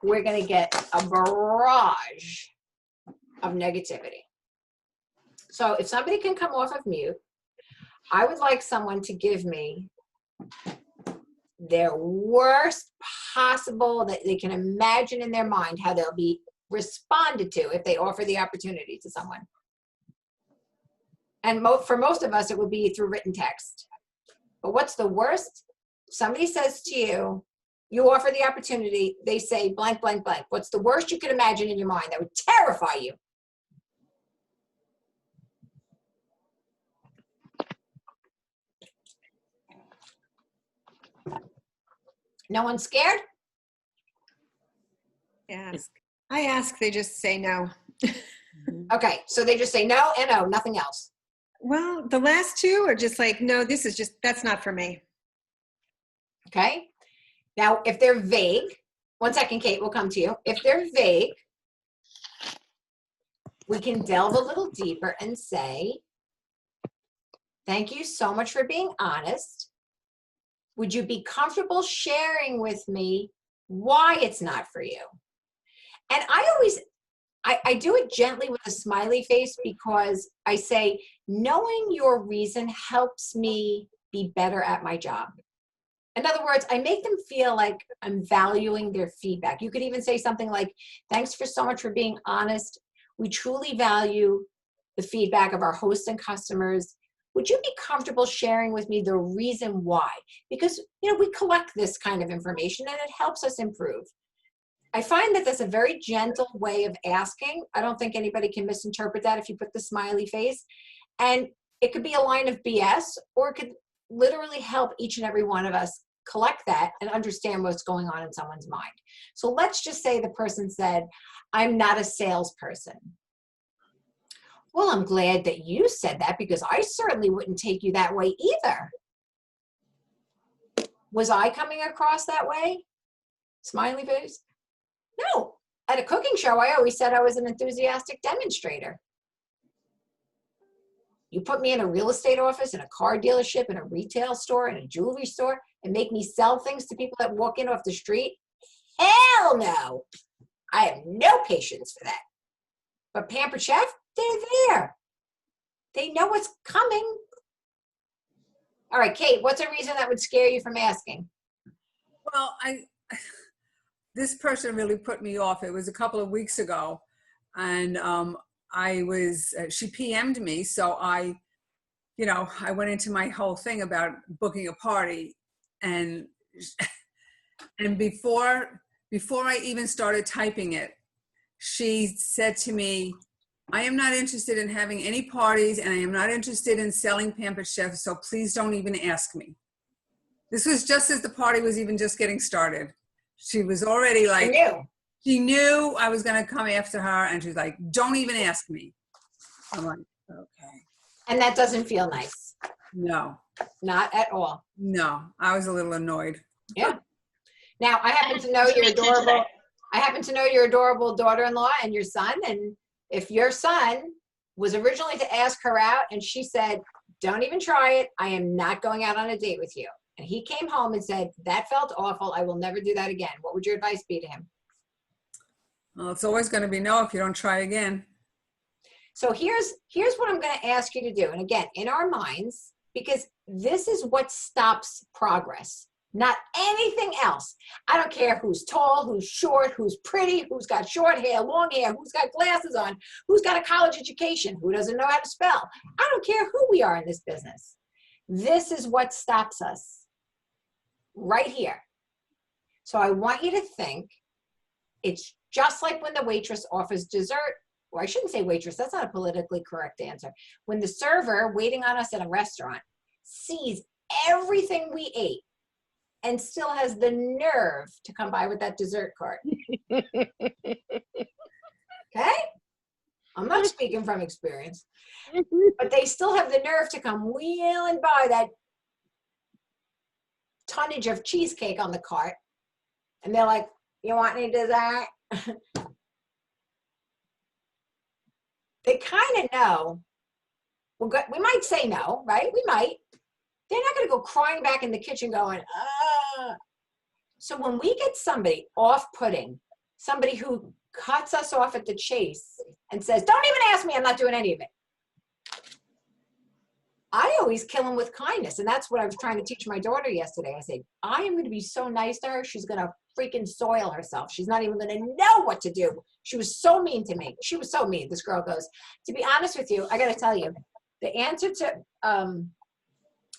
we're going to get a barrage of negativity. So if somebody can come off of mute, I would like someone to give me their worst possible that they can imagine in their mind how they'll be responded to if they offer the opportunity to someone. And for most of us, it would be through written text. But what's the worst? Somebody says to you, You offer the opportunity, they say blank, blank, blank. What's the worst you could imagine in your mind that would terrify you? No one's scared? I ask, they just say no. Okay, so they just say no and no, nothing else. Well, the last two are just like, no, that's not for me. Okay. Now, if they're vague, one second, Kate, we'll come to you. If they're vague, we can delve a little deeper and say, thank you so much for being honest. Would you be comfortable sharing with me why it's not for you? And I do it gently with a smiley face because I say, knowing your reason helps me be better at my job. In other words, I make them feel like I'm valuing their feedback. You could even say something like, thanks for so much for being honest. We truly value the feedback of our hosts and customers. Would you be comfortable sharing with me the reason why? Because, we collect this kind of information and it helps us improve. I find that that's a very gentle way of asking. I don't think anybody can misinterpret that if you put the smiley face. And it could be a line of BS, or it could literally help each and every one of us collect that and understand what's going on in someone's mind. So let's just say the person said, I'm not a salesperson. Well, I'm glad that you said that because I certainly wouldn't take you that way either. Was I coming across that way? Smiley face? No. At a cooking show, I always said I was an enthusiastic demonstrator. You put me in a real estate office, in a car dealership, in a retail store, in a jewelry store, and make me sell things to people that walk in off the street? Hell no. I have no patience for that. But Pampered Chef, they're there. They know what's coming. All right, Kate, what's a reason that would scare you from asking? Well, this person really put me off. It was a couple of weeks ago, and she PM'd me, so I went into my whole thing about booking a party, and before I even started typing it, she said to me, I am not interested in having any parties, and I am not interested in selling Pampered Chef, so please don't even ask me. This was just as the party was even just getting started. She was already like, she knew I was going to come after her, and she's like, don't even ask me. I'm like, okay. And that doesn't feel nice. No. Not at all. No, I was a little annoyed. Yeah. Now, I happen to know your adorable daughter-in-law and your son, and if your son was originally to ask her out and she said, don't even try it, I am not going out on a date with you. And he came home and said, that felt awful, I will never do that again. What would your advice be to him? Well, it's always going to be no if you don't try again. So here's what I'm going to ask you to do. And again, in our minds, because this is what stops progress, not anything else. I don't care who's tall, who's short, who's pretty, who's got short hair, long hair, who's got glasses on, who's got a college education, who doesn't know how to spell. I don't care who we are in this business. This is what stops us right here. So I want you to think it's just like when the waitress offers dessert, or I shouldn't say waitress, that's not a politically correct answer. When the server waiting on us at a restaurant sees everything we ate and still has the nerve to come by with that dessert cart. Okay? I'm not speaking from experience, but they still have the nerve to come wheeling by that tonnage of cheesecake on the cart. And they're like, you want any dessert? They kind of know. We might say no, right? We might. They're not going to go crying back in the kitchen going, ah. So when we get somebody off-putting, somebody who cuts us off at the chase and says, don't even ask me, I'm not doing any of it. I always kill them with kindness. And that's what I was trying to teach my daughter yesterday. I said, I am going to be so nice to her. She's going to freaking soil herself. She's not even going to know what to do. She was so mean to me. She was so mean. This girl goes, to be honest with you, I got to tell you, the answer to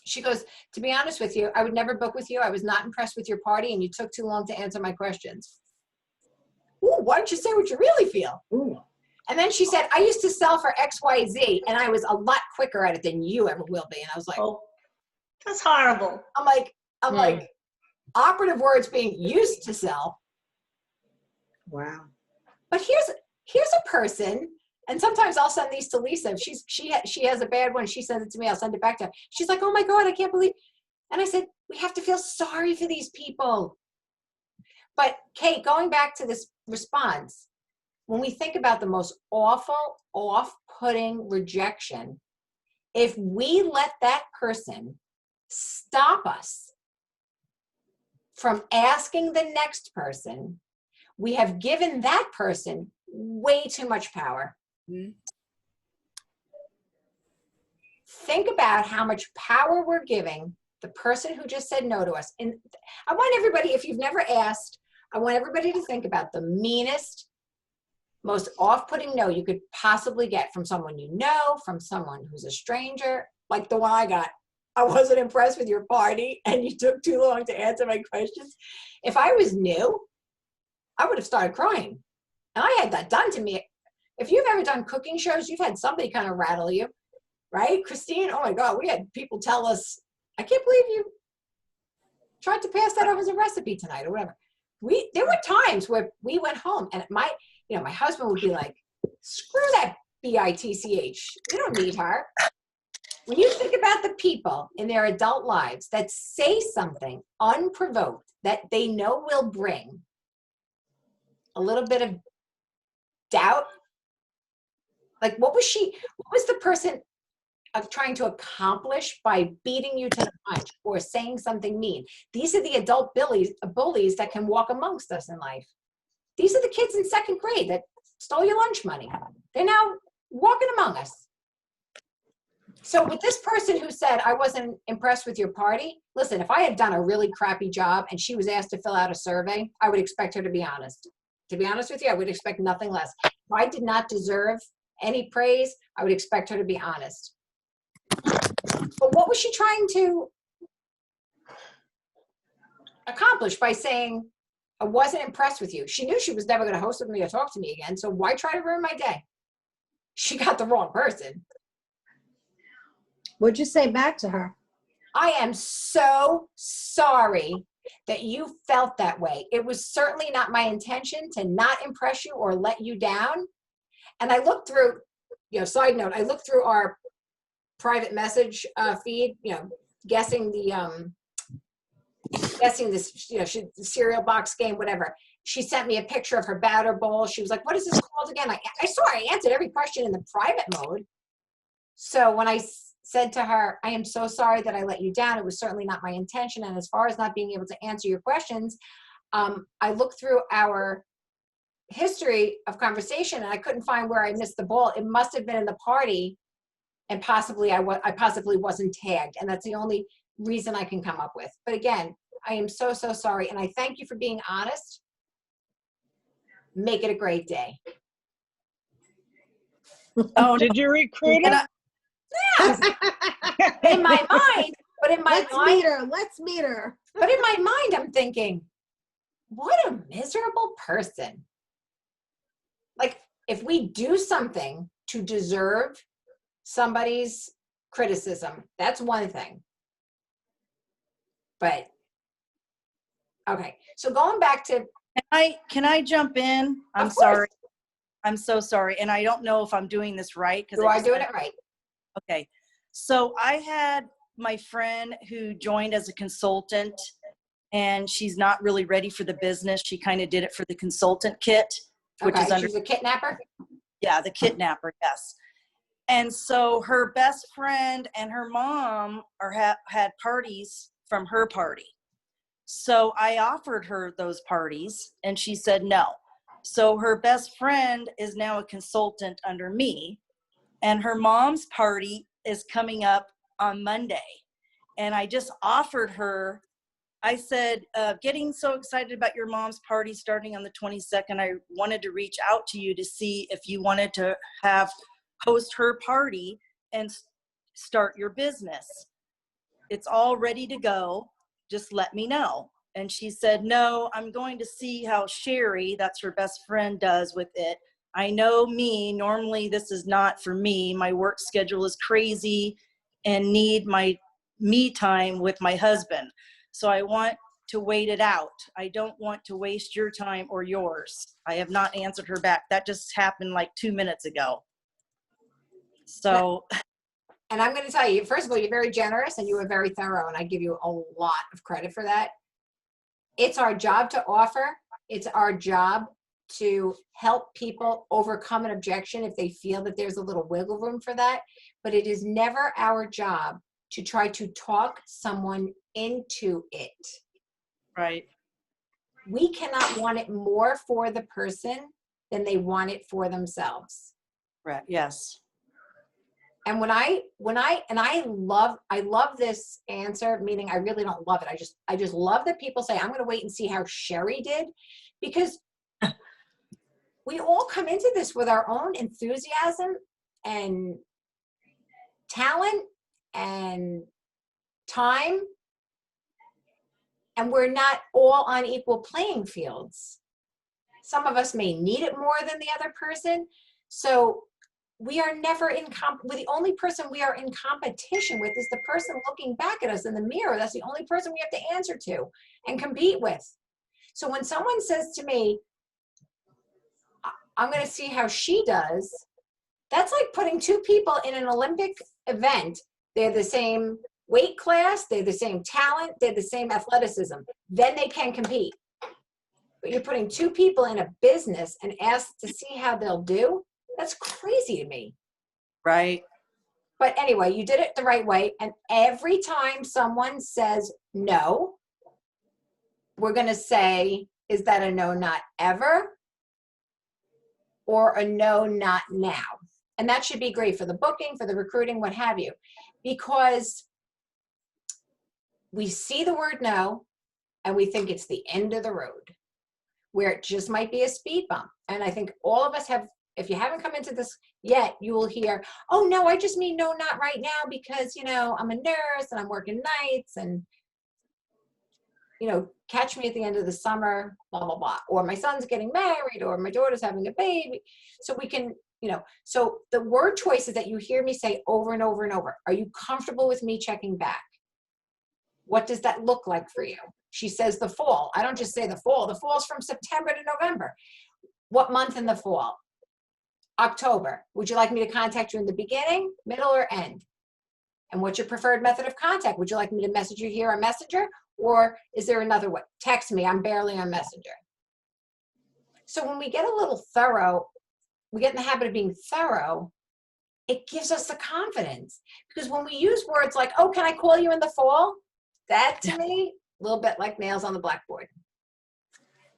She goes, to be honest with you, I would never book with you. I was not impressed with your party and you took too long to answer my questions. Ooh, why don't you say what you really feel? Ooh. And then she said, I used to sell for XYZ and I was a lot quicker at it than you ever will be. And I was like, Oh, that's horrible. I'm like, operative words being used to sell. Wow. But here's a person, and sometimes I'll send these to Lisa. If she has a bad one, she sends it to me, I'll send it back to her. She's like, oh my God, I can't believe. And I said, we have to feel sorry for these people. But Kate, going back to this response, when we think about the most awful, off-putting rejection, if we let that person stop us from asking the next person, we have given that person way too much power. Mhm. Think about how much power we're giving the person who just said no to us. And I want everybody, if you've never asked, I want everybody to think about the meanest, most off-putting no you could possibly get from someone you know, from someone who's a stranger, like the one I got. I wasn't impressed with your party and you took too long to answer my questions. If I was new, I would have started crying. And I had that done to me. If you've ever done cooking shows, you've had somebody kind of rattle you, right? Christine, oh my God, we had people tell us, I can't believe you tried to pass that over as a recipe tonight or whatever. There were times where we went home and my husband would be like, screw that bitch. You don't need her. When you think about the people in their adult lives that say something unprovoked that they know will bring a little bit of doubt, like what was the person trying to accomplish by beating you to the punch or saying something mean? These are the adult bullies that can walk amongst us in life. These are the kids in second grade that stole your lunch money. They're now walking among us. So with this person who said, I wasn't impressed with your party, listen, if I had done a really crappy job and she was asked to fill out a survey, I would expect her to be honest. To be honest with you, I would expect nothing less. If I did not deserve any praise, I would expect her to be honest. But what was she trying to accomplish by saying, I wasn't impressed with you? She knew she was never going to host with me or talk to me again, so why try to ruin my day? She got the wrong person. What'd you say back to her? I am so sorry that you felt that way. It was certainly not my intention to not impress you or let you down. And I looked through, side note, I looked through our private message feed, guessing this, cereal box game, whatever. She sent me a picture of her batter bowl. She was like, what is this called again? I saw I answered every question in the private mode. So when I said to her, I am so sorry that I let you down. It was certainly not my intention. And as far as not being able to answer your questions, I looked through our history of conversation and I couldn't find where I missed the ball. It must have been in the party and possibly I possibly wasn't tagged. And that's the only reason I can come up with. But again, I am so, so sorry. And I thank you for being honest. Make it a great day. Oh, did you recruit her? Yes. In my mind, but in my mind, Let's meet her. but in my mind, I'm thinking, what a miserable person. Like, if we do something to deserve somebody's criticism, that's one thing. But, okay. So going back to. Can I jump in? I'm sorry. I'm so sorry. And I don't know if I'm doing this right. You are doing it right. Okay. So I had my friend who joined as a consultant and she's not really ready for the business. She kind of did it for the consultant kit, which is under. She's a kidnapper? Yeah, the kidnapper, yes. And so her best friend and her mom had parties from her party. So I offered her those parties and she said no. So her best friend is now a consultant under me and her mom's party is coming up on Monday. And I just offered her, I said, getting so excited about your mom's party starting on the 22nd, I wanted to reach out to you to see if you wanted to host her party and start your business. it's all ready to go. Just let me know. And she said, no, I'm going to see how Sherry, that's her best friend, does with it. I know me, normally this is not for me. My work schedule is crazy and need my me time with my husband. So I want to wait it out. I don't want to waste your time or yours. I have not answered her back. That just happened like 2 minutes ago. So. And I'm going to tell you, first of all, you're very generous and you were very thorough, and I give you a lot of credit for that. It's our job to offer. It's our job to help people overcome an objection if they feel that there's a little wiggle room for that. But it is never our job to try to talk someone into it. Right. We cannot want it more for the person than they want it for themselves. Right. Yes. And I love this answer, meaning I really don't love it. I just love that people say, I'm going to wait and see how Sherry did, because we all come into this with our own enthusiasm and talent and time, and we're not all on equal playing fields. Some of us may need it more than the other person. So we are never the only person we are in competition with is the person looking back at us in the mirror. That's the only person we have to answer to and compete with. So when someone says to me, I'm going to see how she does, that's like putting two people in an Olympic event. They're the same weight class, they're the same talent, they're the same athleticism. Then they can compete. But you're putting two people in a business and ask to see how they'll do. That's crazy to me. Right. But anyway, you did it the right way. And every time someone says no, we're going to say, is that a no, not ever? Or a no, not now? And that should be great for the booking, for the recruiting, what have you. Because we see the word no, and we think it's the end of the road, where it just might be a speed bump. And I think all of us have, if you haven't come into this yet, you will hear, oh no, I just mean no, not right now, because, I'm a nurse and I'm working nights, and, catch me at the end of the summer, blah, blah, blah. Or my son's getting married, or my daughter's having a baby. So we can, so the word choices that you hear me say over and over and over, are you comfortable with me checking back? What does that look like for you? She says the fall. I don't just say the fall. The fall's from September to November. What month in the fall? October. Would you like me to contact you in the beginning, middle, or end? And what's your preferred method of contact? Would you like me to message you here on Messenger? Or is there another way? Text me. I'm barely on Messenger. So when we get a little thorough, we get in the habit of being thorough, it gives us the confidence. Because when we use words like, oh, can I call you in the fall? That to me, a little bit like nails on the blackboard.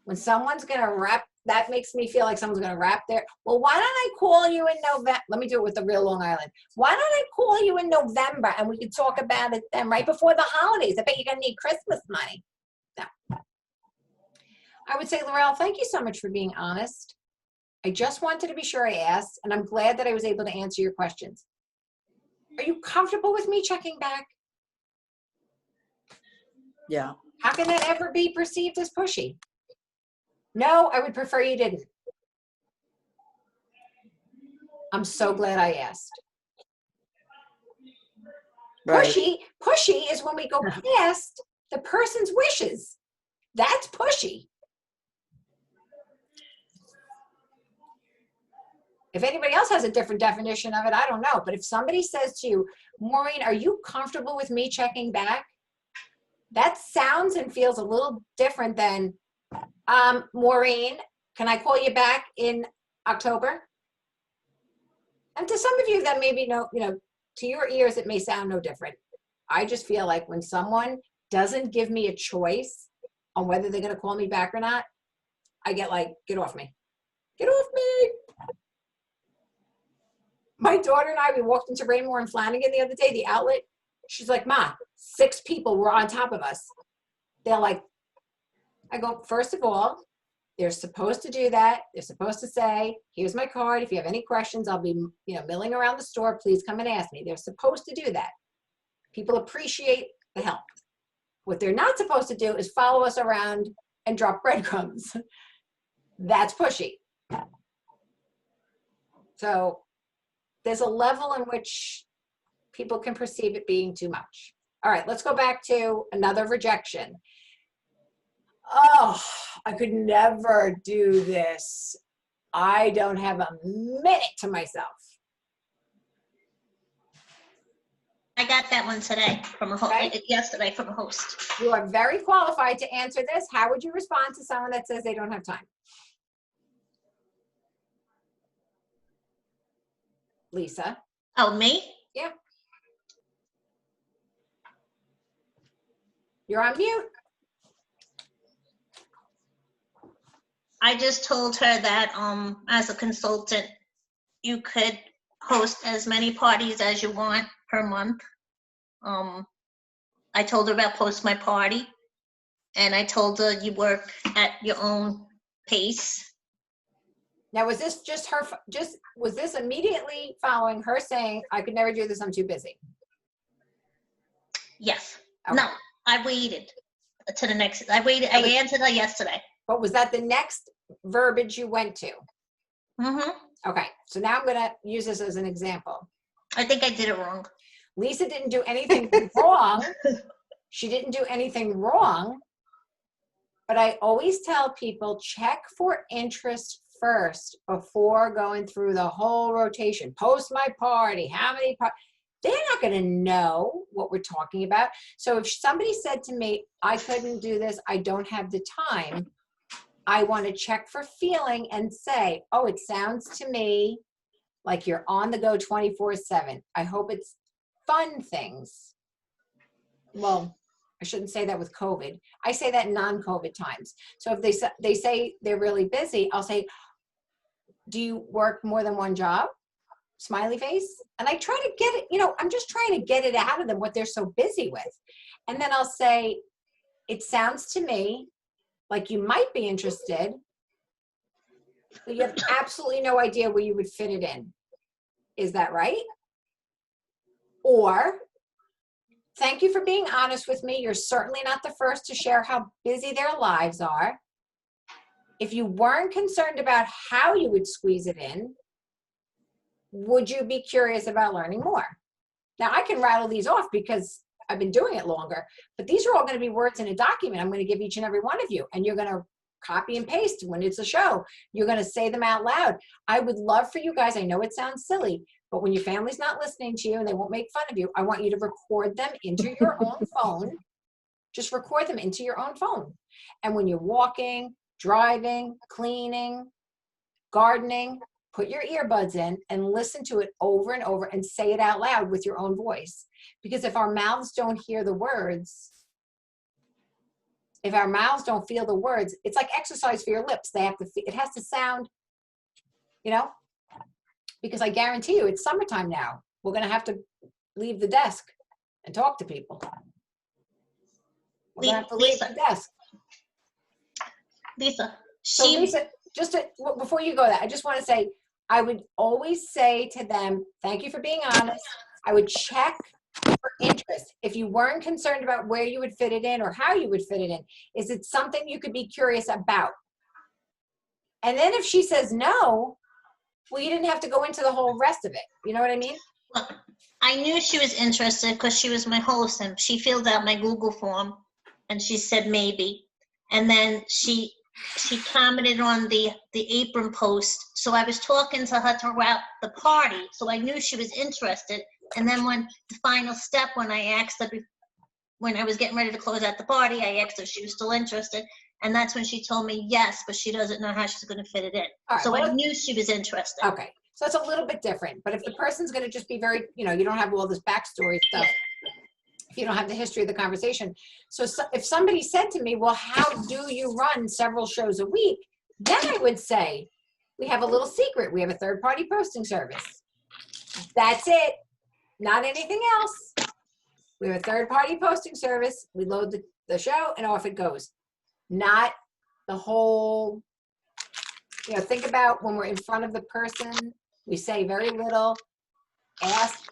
When someone's going to wrap, that makes me feel like someone's going to wrap their, well, why don't I call you in November? Let me do it with the real Long Island. Why don't I call you in November and we can talk about it then, right before the holidays? I bet you're going to need Christmas money. No. I would say, Laurel, thank you so much for being honest. I just wanted to be sure I asked, and I'm glad that I was able to answer your questions. Are you comfortable with me checking back? Yeah. How can that ever be perceived as pushy? No, I would prefer you didn't. I'm so glad I asked. Right. Pushy is when we go past the person's wishes. That's pushy. If anybody else has a different definition of it, I don't know. But if somebody says to you, Maureen, are you comfortable with me checking back? That sounds and feels a little different than, Maureen, can I call you back in October? And to some of you that maybe to your ears, it may sound no different. I just feel like when someone doesn't give me a choice on whether they're going to call me back or not, I get like, get off me. Get off me. My daughter and I, we walked into Raymore and Flanagan the other day, the outlet. She's like, Ma, 6 people were on top of us. They're like, I go, first of all, they're supposed to do that. They're supposed to say, here's my card. If you have any questions, I'll be, milling around the store. Please come and ask me. They're supposed to do that. People appreciate the help. What they're not supposed to do is follow us around and drop breadcrumbs. That's pushy. So there's a level in which people can perceive it being too much. All right, let's go back to another rejection. Oh, I could never do this. I don't have a minute to myself. I got that one today from a host. Okay. Yesterday from a host. You are very qualified to answer this. How would you respond to someone that says they don't have time? Lisa? Oh, me? Yeah. You're on mute. I just told her that as a consultant, you could host as many parties as you want per month. I told her about Post My Party, and I told her you work at your own pace. Now, was this just her, was this immediately following her saying, I could never do this, I'm too busy? Yes. Okay. No, I waited to the next, I answered her yesterday. But was that the next verbiage you went to? Mm-hmm. Okay, so now I'm gonna use this as an example. I think I did it wrong. Lisa didn't do anything wrong. She didn't do anything wrong. But I always tell people, check for interest first before going through the whole rotation. Post my party, how many they're not gonna know what we're talking about. So if somebody said to me, I couldn't do this, I don't have the time, I wanna check for feeling and say, oh, it sounds to me like you're on the go 24/7. I hope it's fun things. Well, I shouldn't say that with COVID. I say that in non-COVID times. So if they say they're really busy, I'll say, do you work more than one job? Smiley face. And I try to get it, I'm just trying to get it out of them what they're so busy with. And then I'll say, it sounds to me like you might be interested, but you have absolutely no idea where you would fit it in. Is that right? Or, thank you for being honest with me. You're certainly not the first to share how busy their lives are. If you weren't concerned about how you would squeeze it in, would you be curious about learning more? Now, I can rattle these off because I've been doing it longer, but these are all going to be words in a document I'm going to give each and every one of you, and you're going to copy and paste when it's a show. You're going to say them out loud. I would love for you guys, I know it sounds silly, but when your family's not listening to you and they won't make fun of you, I want you to record them into your own phone. Just record them into your own phone. And when you're walking, driving, cleaning, gardening, put your earbuds in and listen to it over and over and say it out loud with your own voice. Because if our mouths don't hear the words, if our mouths don't feel the words, it's like exercise for your lips. They have to, it has to sound, because I guarantee you it's summertime now. We're going to have to leave the desk and talk to people. We're going to have to leave the desk. Lisa, So Lisa, before you go there, I just want to say, I would always say to them, thank you for being honest. I would check for interest. If you weren't concerned about where you would fit it in or how you would fit it in, is it something you could be curious about? And then if she says no, well, you didn't have to go into the whole rest of it. You know what I mean? Well, I knew she was interested because she was my host and she filled out my Google form and she said maybe. And then she commented on the apron post. So I was talking to her throughout the party. So I knew she was interested. And then when the final step, when I asked her, when I was getting ready to close out the party, I asked her if she was still interested. And that's when she told me yes, but she doesn't know how she's going to fit it in. All right, so I knew she was interested. Okay. So it's a little bit different. But if the person's going to just be very, you don't have all this backstory stuff, if you don't have the history of the conversation. So if somebody said to me, well, how do you run several shows a week? Then I would say, we have a little secret. We have a third-party posting service. That's it. Not anything else. We have a third-party posting service. We load the show and off it goes. Not the whole, think about when we're in front of the person, we say very little, ask,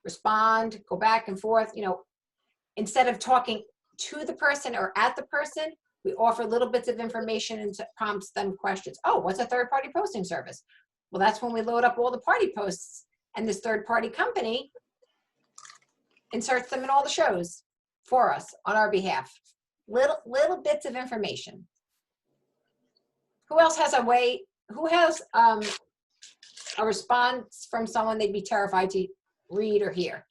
respond, go back and forth, instead of talking to the person or at the person, we offer little bits of information and prompts them questions. Oh, what's a third-party posting service? Well, that's when we load up all the party posts, and this third-party company inserts them in all the shows for us on our behalf. Little bits of information. Who else has a way? Who has a response from someone they'd be terrified to read or hear?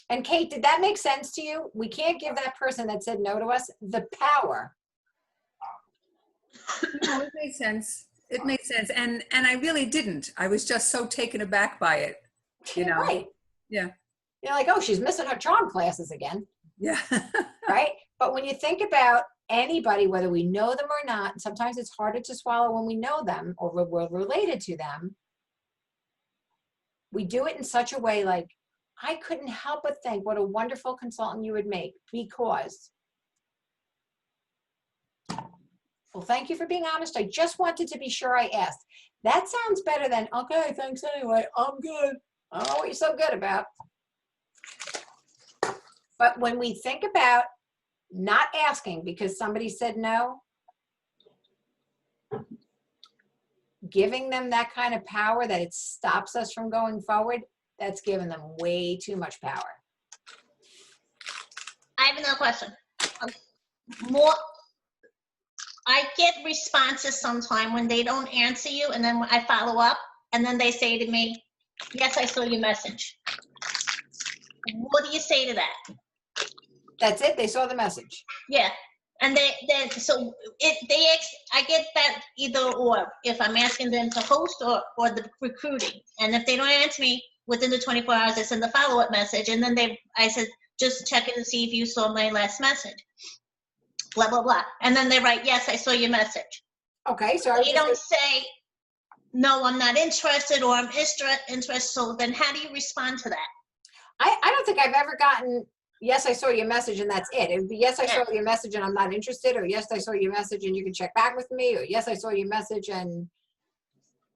And Kate, did that make sense to you? We can't give that person that said no to us the power. No, it made sense. It made sense. And I really didn't. I was just so taken aback by it, you know? Right. Yeah. You're like, oh, she's missing her charm classes again. Yeah. Right? But when you think about anybody, whether we know them or not, sometimes it's harder to swallow when we know them or we're related to them. We do it in such a way like, I couldn't help but think what a wonderful consultant you would make because. Well, thank you for being honest. I just wanted to be sure I asked. That sounds better than, okay, thanks anyway. I'm good. I don't know what you're so good about. But when we think about not asking because somebody said no, giving them that kind of power that it stops us from going forward, that's giving them way too much power. I have another question. I get responses sometime when they don't answer you, and then I follow up, and then they say to me, yes, I saw your message. What do you say to that? That's it. They saw the message. Yeah. And I get that either or, if I'm asking them to host or the recruiting. And if they don't answer me within the 24 hours, I send the follow-up message. And then I said, just check in to see if you saw my last message. Blah, blah, blah. And then they write, yes, I saw your message. Okay. So you don't say, no, I'm not interested, or I'm interested. So then how do you respond to that? I don't think I've ever gotten, yes, I saw your message and that's it. It would be, yes, I saw your message and I'm not interested, or yes, I saw your message and you can check back with me, or yes, I saw your message and.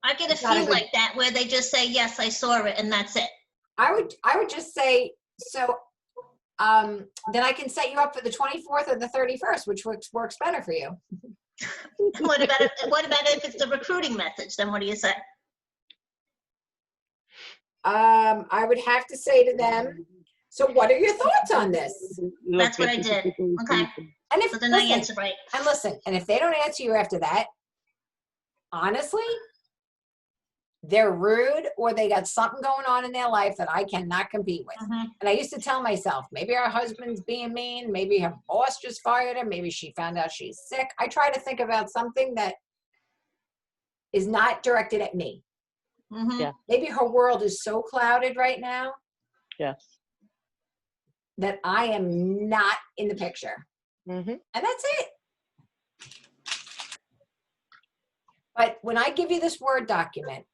I get a few like that where they just say, yes, I saw it, and that's it. I would just say, so then I can set you up for the 24th or the 31st, which works better for you. What about if it's the recruiting message? Then what do you say? I would have to say to them, so what are your thoughts on this? That's what I did. Okay. And if, so then I answer right. And listen, and if they don't answer you after that, honestly, they're rude or they got something going on in their life that I cannot compete with. And I used to tell myself, maybe our husband's being mean, maybe her boss just fired her, maybe she found out she's sick. I try to think about something that is not directed at me. Yeah. Maybe her world is so clouded right now. Yes. That I am not in the picture. And that's it. But when I give you this Word document,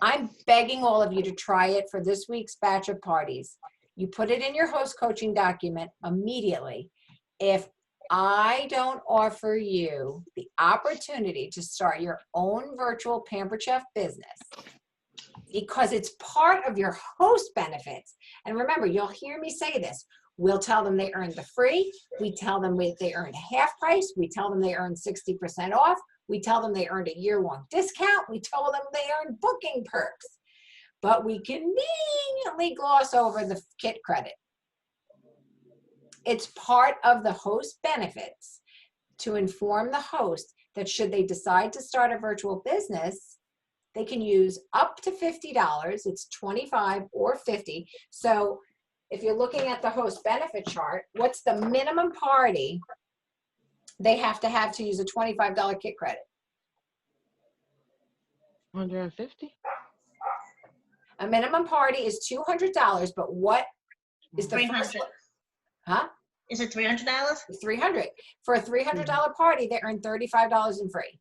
I'm begging all of you to try it for this week's batch of parties. You put it in your host coaching document immediately. If I don't offer you the opportunity to start your own virtual Pampered Chef business, because it's part of your host benefits. And remember, you'll hear me say this. We'll tell them they earned the free. We tell them they earned half price. We tell them they earned 60% off. We tell them they earned a year-long discount. We tell them they earned booking perks. But we conveniently gloss over the kit credit. It's part of the host benefits to inform the host that should they decide to start a virtual business, they can use up to $50. It's $25 or $50. So if you're looking at the host benefit chart, what's the minimum party they have to use a $25 kit credit? 150. A minimum party is $200, but what is the first one? Huh? Is it $300? It's $300. For a $300 party, they earn $35 in free.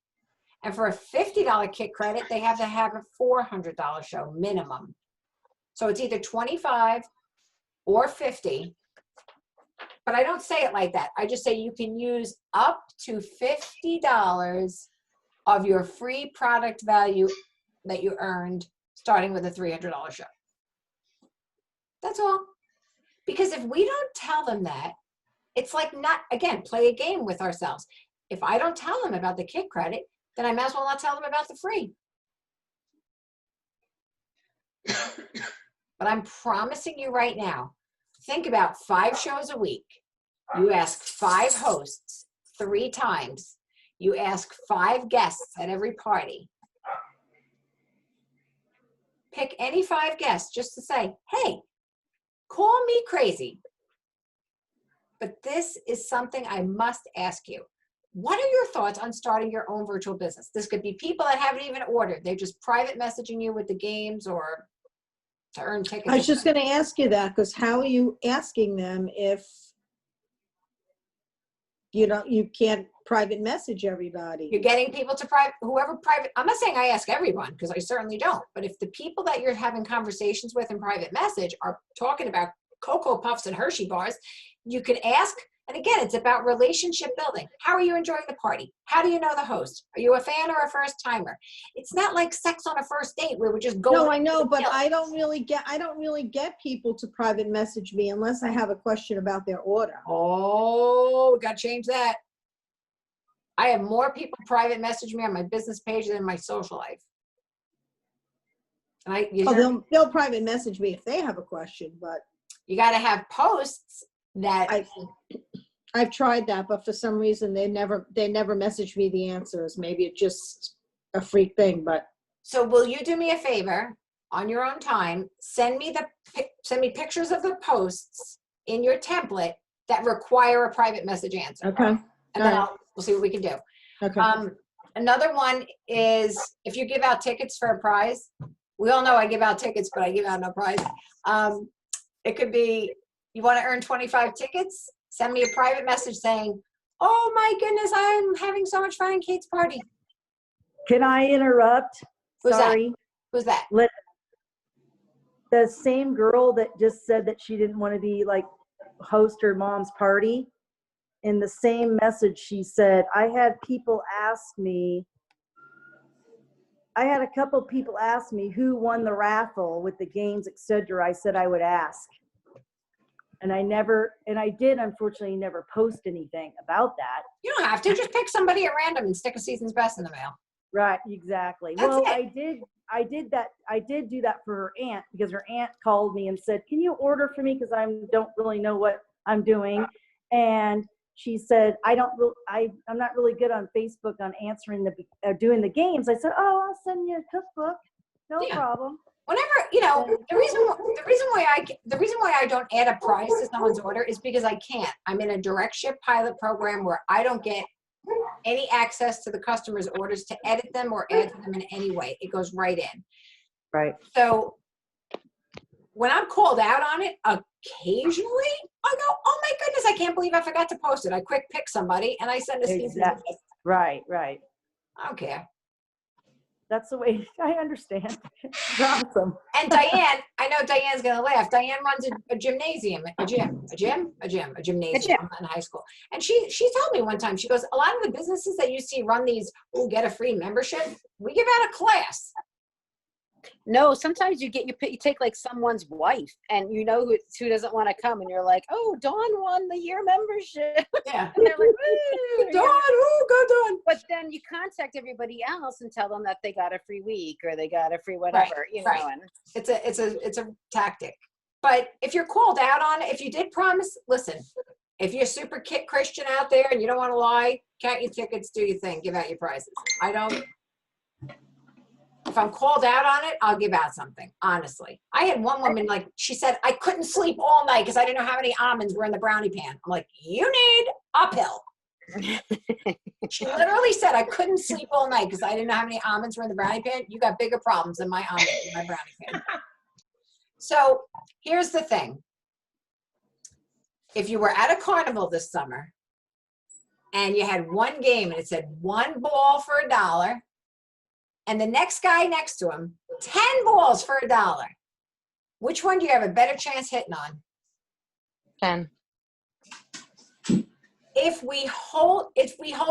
And for a $50 kit credit, they have to have a $400 show minimum. So it's either 25 or 50. But I don't say it like that. I just say you can use up to $50 of your free product value that you earned starting with a $300 show. That's all. Because if we don't tell them that, it's like not, again, play a game with ourselves. If I don't tell them about the kit credit, then I might as well not tell them about the free. But I'm promising you right now, think about 5 shows a week. You ask 5 hosts 3 times. You ask 5 guests at every party. Pick any 5 guests just to say, hey, call me crazy, but this is something I must ask you. What are your thoughts on starting your own virtual business? This could be people that haven't even ordered. They're just private messaging you with the games or to earn tickets. I was just going to ask you that, because how are you asking them if you can't private message everybody? You're getting people to whoever private, I'm not saying I ask everyone, because I certainly don't, but if the people that you're having conversations with in private message are talking about Cocoa Puffs and Hershey bars, you can ask. And again, it's about relationship building. How are you enjoying the party? How do you know the host? Are you a fan or a first timer? It's not like sex on a first date where we're just going. No, I know, but I don't really get people to private message me unless I have a question about their order. Oh, we got to change that. I have more people private message me on my business page than my social life. And they'll private message me if they have a question, but you got to have posts that I've tried that, but for some reason they never message me the answers. Maybe it's just a freak thing, but. So will you do me a favor on your own time? Send me pictures of the posts in your template that require a private message answer. Okay. And then we'll see what we can do. Okay. Another one is if you give out tickets for a prize. We all know I give out tickets, but I give out no prize. It could be, you want to earn 25 tickets? Send me a private message saying, oh my goodness, I'm having so much fun at Kate's party. Can I interrupt? Sorry. Who's that? The same girl that just said that she didn't want to be like host her mom's party. In the same message, she said, I had a couple people ask me who won the raffle with the games, etc. I said I would ask. And I did unfortunately never post anything about that. You don't have to, just pick somebody at random and stick a season's best in the mail. Right, exactly. That's well, it. I did do that for her aunt, because her aunt called me and said, can you order for me? Because I don't really know what I'm doing. And she said, I'm not really good on Facebook on answering doing the games. I said, oh, I'll send you a cookbook. No problem. Whenever, the reason why I don't add a price to someone's order is because I can't. I'm in a direct ship pilot program where I don't get any access to the customer's orders to edit them or add to them in any way. It goes right in. Right. So when I'm called out on it, occasionally I go, oh my goodness, I can't believe I forgot to post it. I quick pick somebody and I send a season. Exactly. Right. I don't care. That's the way I understand. It's awesome. And Diane, I know Diane's going to laugh. Diane runs a gymnasium, a gymnasium in high school. And she told me one time, she goes, a lot of the businesses that you see run these, get a free membership, we give out a class. No, sometimes you take like someone's wife and you know who doesn't want to come and you're like, oh, Dawn won the year membership. Yeah. And they're like, woo, Dawn, go Dawn. But then you contact everybody else and tell them that they got a free week or they got a free whatever, you know. And it's a tactic. But if you're called out on it, if you did promise, listen, if you're super Christian out there and you don't want to lie, count your tickets, do your thing, give out your prizes. If I'm called out on it, I'll give out something, honestly. I had one woman, she said, I couldn't sleep all night because I didn't know how many almonds were in the brownie pan. I'm like, you need a pill. She literally said, I couldn't sleep all night because I didn't know how many almonds were in the brownie pan. You got bigger problems than my almonds in my brownie pan. So here's the thing. If you were at a carnival this summer and you had one game and it said one ball for $1, and the next guy next to him, 10 balls for $1. Which one do you have a better chance hitting on? 10. If we hold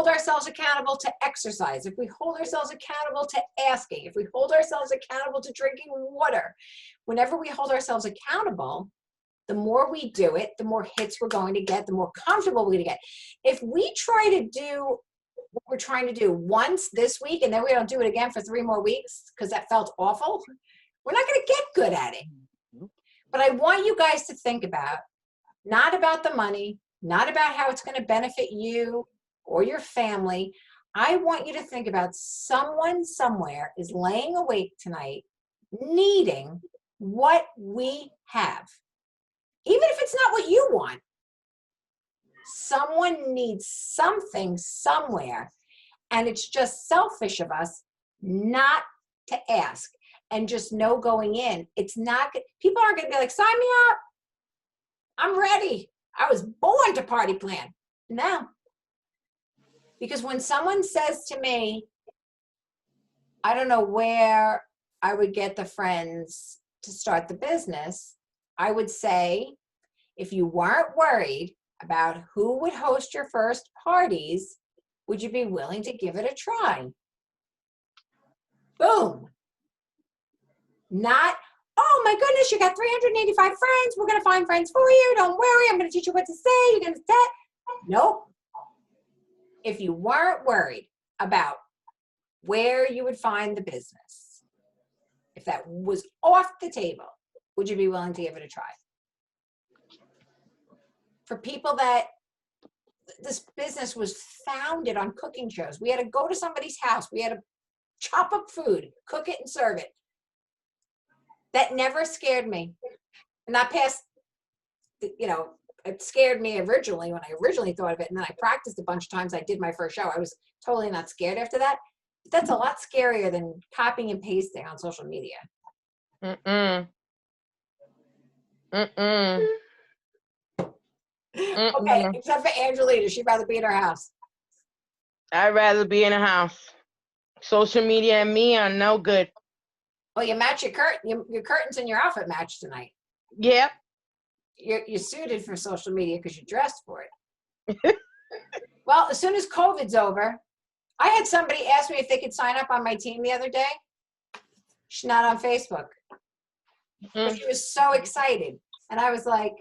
ourselves accountable to exercise, if we hold ourselves accountable to asking, if we hold ourselves accountable to drinking water, whenever we hold ourselves accountable, The more we do it, the more hits we're going to get, the more comfortable we're going to get. If we try to do what we're trying to do once this week and then we don't do it again for 3 more weeks because that felt awful, we're not going to get good at it. But I want you guys to think about, not about the money, not about how it's going to benefit you or your family. I want you to think about someone somewhere is laying awake tonight needing what we have. Even if it's not what you want, someone needs something somewhere, and it's just selfish of us not to ask and just know going in. It's not, people aren't going to be like, sign me up. I'm ready. I was born to party plan. No. Because when someone says to me, I don't know where I would get the friends to start the business, I would say, if you weren't worried about who would host your first parties, would you be willing to give it a try? Boom. Not, oh my goodness, you got 385 friends. We're going to find friends for you. Don't worry. I'm going to teach you what to say. You're going to say, nope. If you weren't worried about where you would find the business, if that was off the table, would you be willing to give it a try? For people that this business was founded on cooking shows, we had to go to somebody's house, we had to chop up food, cook it and serve it. That never scared me. And that past, you know, it scared me originally when I originally thought of it, and then I practiced a bunch of times. I did my first show. I was totally not scared after that. But that's a lot scarier than copying and pasting on social media. Okay, except for Angelina, she'd rather be in her house. I'd rather be in a house. Social media and me are no good. Well, you match your curtains and your outfit match tonight. Yep. You're suited for social media because you dressed for it. Well, as soon as COVID's over, I had somebody ask me if they could sign up on my team the other day. She's not on Facebook. But she was so excited. And I was like,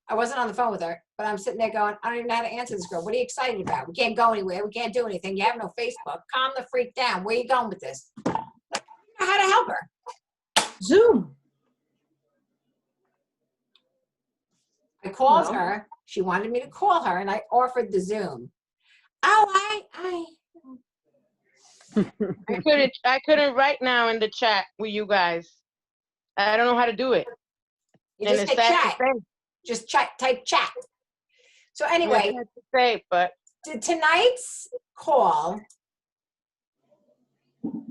I wasn't on the phone with her, but I'm sitting there going, I don't even know how to answer this girl. What are you excited about? We can't go anywhere. We can't do anything. You have no Facebook. Calm the freak down. Where are you going with this? I don't know how to help her. Zoom. I called her. She wanted me to call her, and I offered the Zoom. Oh, I couldn't right now in the chat with you guys. I don't know how to do it. You just hit chat. Just type chat. So anyway, did tonight's call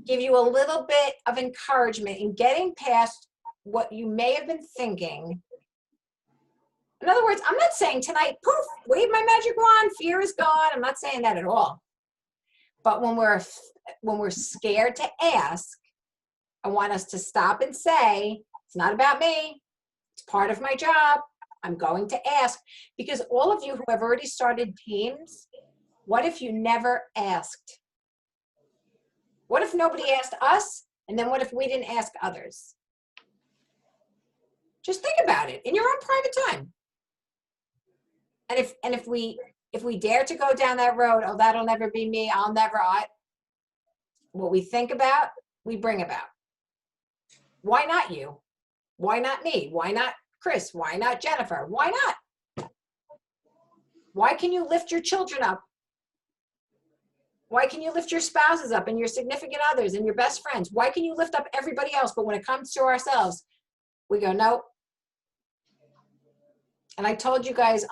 give you a little bit of encouragement in getting past what you may have been thinking? In other words, I'm not saying tonight, poof, wave my magic wand, fear is gone. I'm not saying that at all. But when we're scared to ask, I want us to stop and say, it's not about me. It's part of my job. I'm going to ask. Because all of you who have already started teams, what if you never asked? What if nobody asked us? And then what if we didn't ask others? Just think about it in your own private time. And if we dare to go down that road, oh, that'll never be me, what we think about, we bring about. Why not you? Why not me? Why not Chris? Why not Jennifer? Why not? Why can you lift your children up? Why can you lift your spouses up and your significant others and your best friends? Why can you lift up everybody else? But when it comes to ourselves, we go, nope. And I told you guys,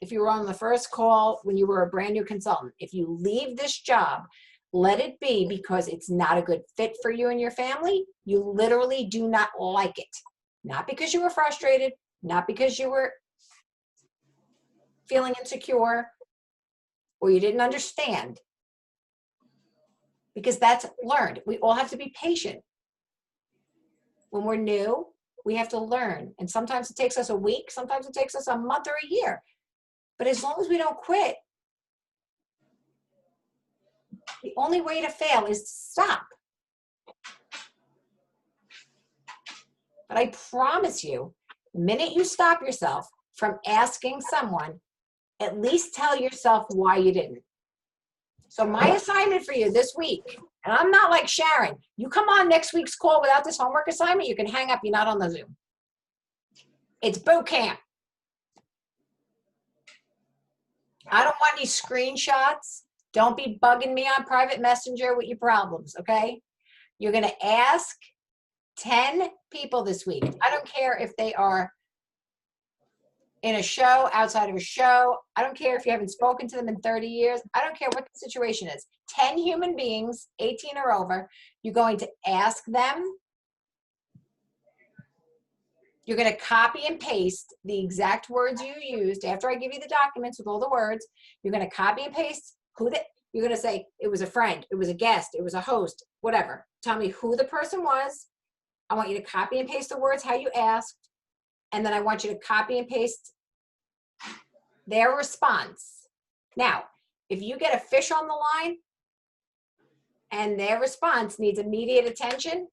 if you were on the first call when you were a brand new consultant, if you leave this job, let it be because it's not a good fit for you and your family. You literally do not like it. Not because you were frustrated, not because you were feeling insecure or you didn't understand. Because that's learned. We all have to be patient. When we're new, we have to learn. And sometimes it takes us a week, sometimes it takes us a month or a year. But as long as we don't quit, the only way to fail is to stop. But I promise you, The minute you stop yourself from asking someone, at least tell yourself why you didn't. So my assignment for you this week, and I'm not like Sharon, you come on next week's call without this homework assignment, you can hang up, you're not on the Zoom. It's boot camp. I don't want any screenshots. Don't be bugging me on private messenger with your problems, okay? You're gonna ask 10 people this week. I don't care if they are in a show, outside of a show. I don't care if you haven't spoken to them in 30 years. I don't care what the situation is. 10 human beings, 18 or over, you're going to ask them. You're going to copy and paste the exact words you used. After I give you the documents with all the words, you're going to copy and paste you're going to say, it was a friend, it was a guest, it was a host, whatever. Tell me who the person was. I want you to copy and paste the words how you asked. And then I want you to copy and paste their response. Now, if you get a fish on the line and their response needs immediate attention,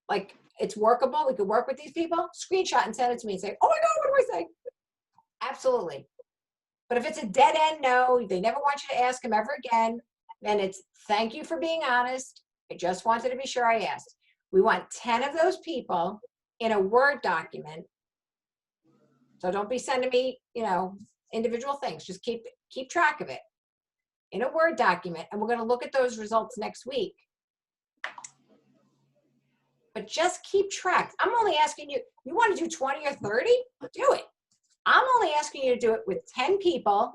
like it's workable, we could work with these people, screenshot and send it to me and say, oh my God, what do I say? Absolutely. But if it's a dead end no, they never want you to ask them ever again, then it's thank you for being honest. I just wanted to be sure I asked. We want 10 of those people in a Word document. So don't be sending me, individual things. Just keep track of it in a Word document. And we're going to look at those results next week. But just keep track. I'm only asking you, you want to do 20 or 30? Do it. I'm only asking you to do it with 10 people.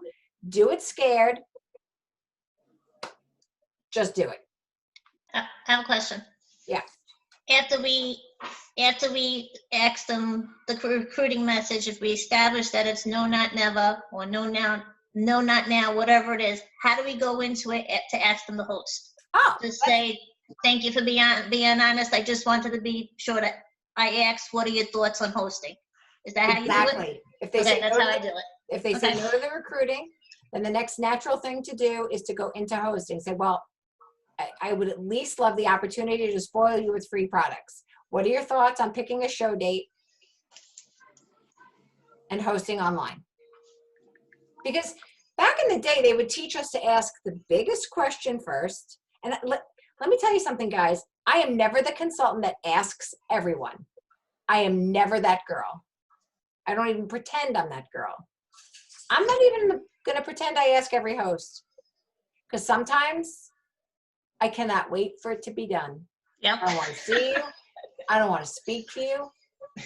Do it scared. Just do it. I have a question. Yeah. After we ask them the recruiting message, if we establish that it's no, not never, or no, not now, whatever it is, how do we go into it to ask them to host? Oh, Just say, thank you for being honest. I just wanted to be sure that I asked, what are your thoughts on hosting? Is that how you do it? Exactly. If they say that's no how to I do it. If they say no to the recruiting, then the next natural thing to do is to go into hosting. Say, well, I would at least love the opportunity to spoil you with free products. What are your thoughts on picking a show date and hosting online? Because back in the day, they would teach us to ask the biggest question first. And let me tell you something, guys. I am never the consultant that asks everyone. I am never that girl. I don't even pretend I'm that girl. I'm not even going to pretend I ask every host. Because sometimes I cannot wait for it to be done. Yep. I don't want to see you. I don't want to speak to you.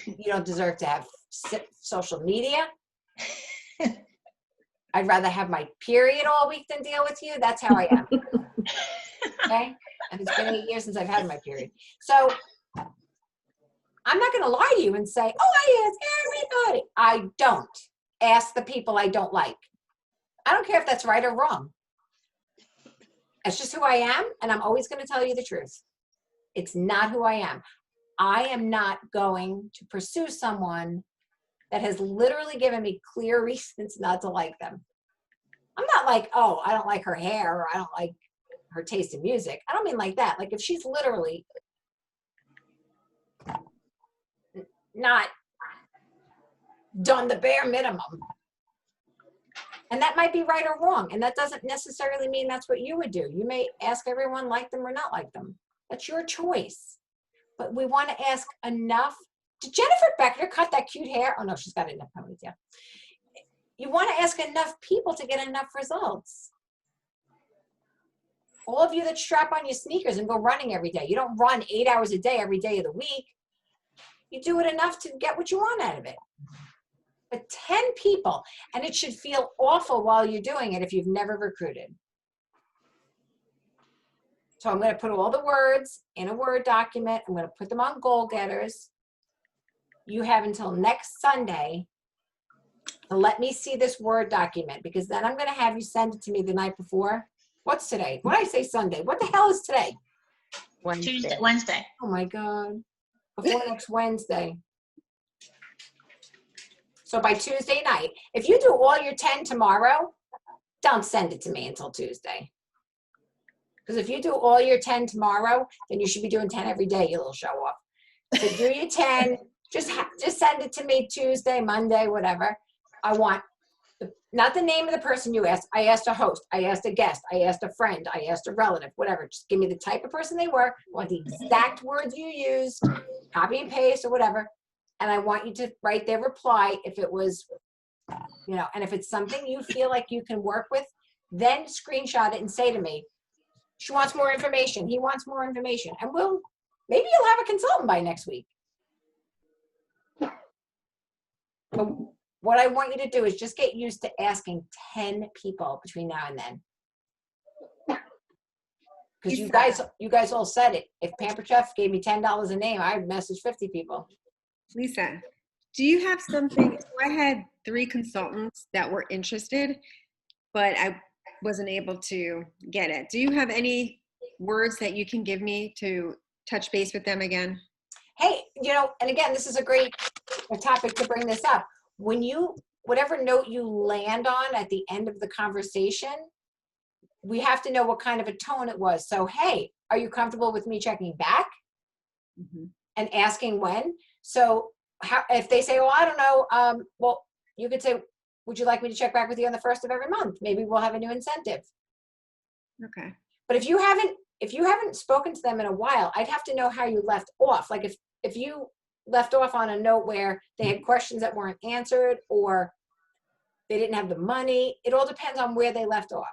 You don't deserve to have social media. I'd rather have my period all week than deal with you. That's how I am. Okay? And it's been 8 years since I've had my period. So I'm not going to lie to you and say, oh, I ask everybody. I don't ask the people I don't like. I don't care if that's right or wrong. That's just who I am, and I'm always going to tell you the truth. It's not who I am. I am not going to pursue someone that has literally given me clear reasons not to like them. I'm not like, oh, I don't like her hair, or I don't like her taste in music. I don't mean like that. Like if she's literally not done the bare minimum. And that might be right or wrong. And that doesn't necessarily mean that's what you would do. You may ask everyone like them or not like them. That's your choice. But we want to ask enough. Did Jennifer Becker cut that cute hair? Oh no, she's got it in a ponytail. You want to ask enough people to get enough results. All of you that strap on your sneakers and go running every day. You don't run 8 hours a day every day of the week. You do it enough to get what you want out of it. But 10 people, and it should feel awful while you're doing it if you've never recruited. So I'm going to put all the words in a Word document. I'm going to put them on Goal Getters. You have until next Sunday to let me see this Word document, because then I'm going to have you send it to me the night before. What's today? What did I say Sunday? What the hell is today? Wednesday. Oh my God. Before next Wednesday. So by Tuesday night, if you do all your 10 tomorrow, don't send it to me until Tuesday. Because if you do all your 10 tomorrow, then you should be doing 10 every day, you little show off. So do your 10 Just send it to me Tuesday, Monday, whatever. I want not the name of the person you asked. I asked a host. I asked a guest. I asked a friend. I asked a relative, whatever. Just give me the type of person they were. I want the exact words you used, copy and paste or whatever. And I want you to write their reply if it was, you know, and if it's something you feel like you can work with, then screenshot it and say to me, she wants more information. He wants more information. And maybe you'll have a consultant by next week. But what I want you to do is just get used to asking 10 people between now and then. Because you guys all said it. If Pampered Chef gave me $10 a name, I'd message 50 people. Lisa, do you have something? So I had 3 consultants that were interested, but I wasn't able to get it. Do you have any words that you can give me to touch base with them again? Hey, you know, and again, this is a great topic to bring this up. When whatever note you land on at the end of the conversation, we have to know what kind of a tone it was. So, hey, are you comfortable with me checking back? Mm-hmm. And asking when? So if they say, oh, I don't know, well, you could say, would you like me to check back with you on the 1st of every month? Maybe we'll have a new incentive. Okay. But if you haven't spoken to them in a while, I'd have to know how you left off. Like if you left off on a note where they had questions that weren't answered or they didn't have the money, it all depends on where they left off.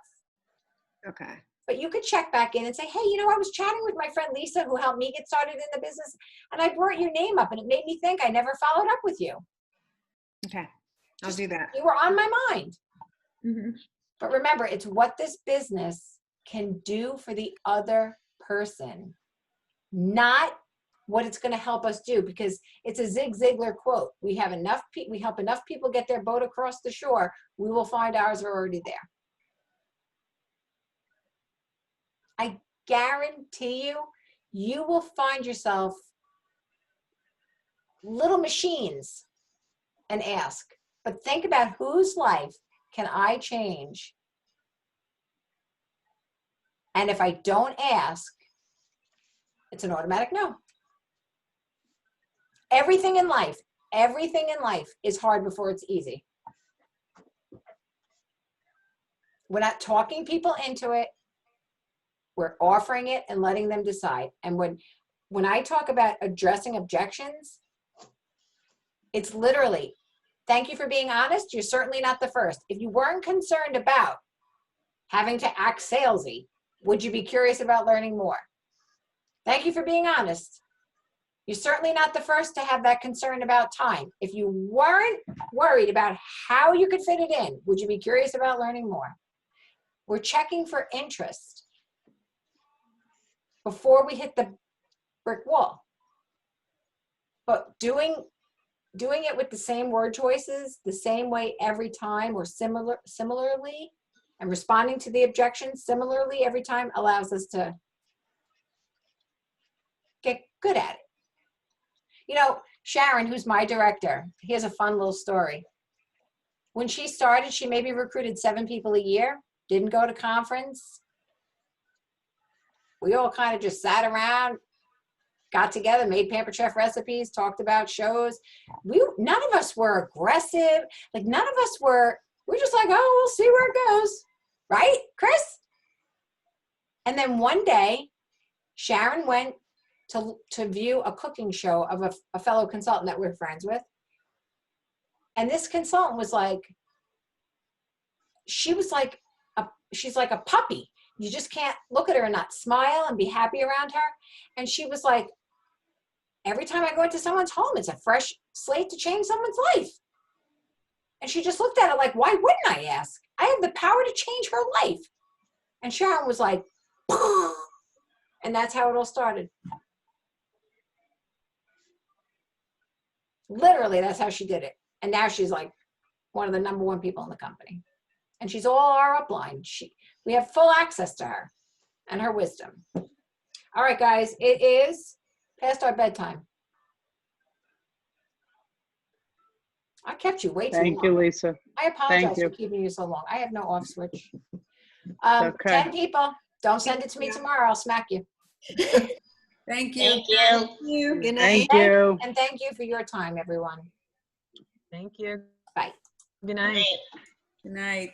Okay. But you could check back in and say, hey, you know, I was chatting with my friend Lisa who helped me get started in the business, and I brought your name up and it made me think I never followed up with you. Okay. I'll do that. You were on my mind. Mm-hmm. But remember, it's what this business can do for the other person, not what it's going to help us do, because it's a Zig Ziglar quote. We help enough people get their boat across the shore, we will find ours are already there. I guarantee you will find yourself little machines and ask, but think about whose life can I change? And if I don't ask, it's an automatic no. Everything in life is hard before it's easy. We're not talking people into it. We're offering it and letting them decide. And when I talk about addressing objections, it's literally, thank you for being honest. You're certainly not the first. If you weren't concerned about having to act salesy, would you be curious about learning more? Thank you for being honest. You're certainly not the first to have that concern about time. If you weren't worried about how you could fit it in, would you be curious about learning more? We're checking for interest before we hit the brick wall. But doing it with the same word choices, the same way every time, or similarly, and responding to the objections similarly every time allows us to get good at it. You know, Sharon, who's my director, here's a fun little story. When she started, she maybe recruited 7 people a year, didn't go to conference. We all kind of just sat around, got together, made Pampered Chef recipes, talked about shows. None of us were aggressive. Like none of us we're just like, oh, we'll see where it goes. Right, Chris? And then one day, Sharon went to view a cooking show of a fellow consultant that we're friends with. And this consultant was like, she's like a puppy. You just can't look at her and not smile and be happy around her. And she was like, every time I go into someone's home, it's a fresh slate to change someone's life. And she just looked at it like, why wouldn't I ask? I have the power to change her life. And Sharon was like, and that's how it all started. Literally, that's how she did it. And now she's like one of the #1 people in the company. And she's all our upline. We have full access to her and her wisdom. All right, guys, it is past our bedtime. I kept you way too long. Thank you, Lisa. I apologize for keeping you so long. I have no off switch. Okay. 10 people. Don't send it to me tomorrow. I'll smack you. Thank you. Thank you. Thank you. Good night. Thank you. And thank you for your time, everyone. Thank you. Bye. Good night. Right. Good night.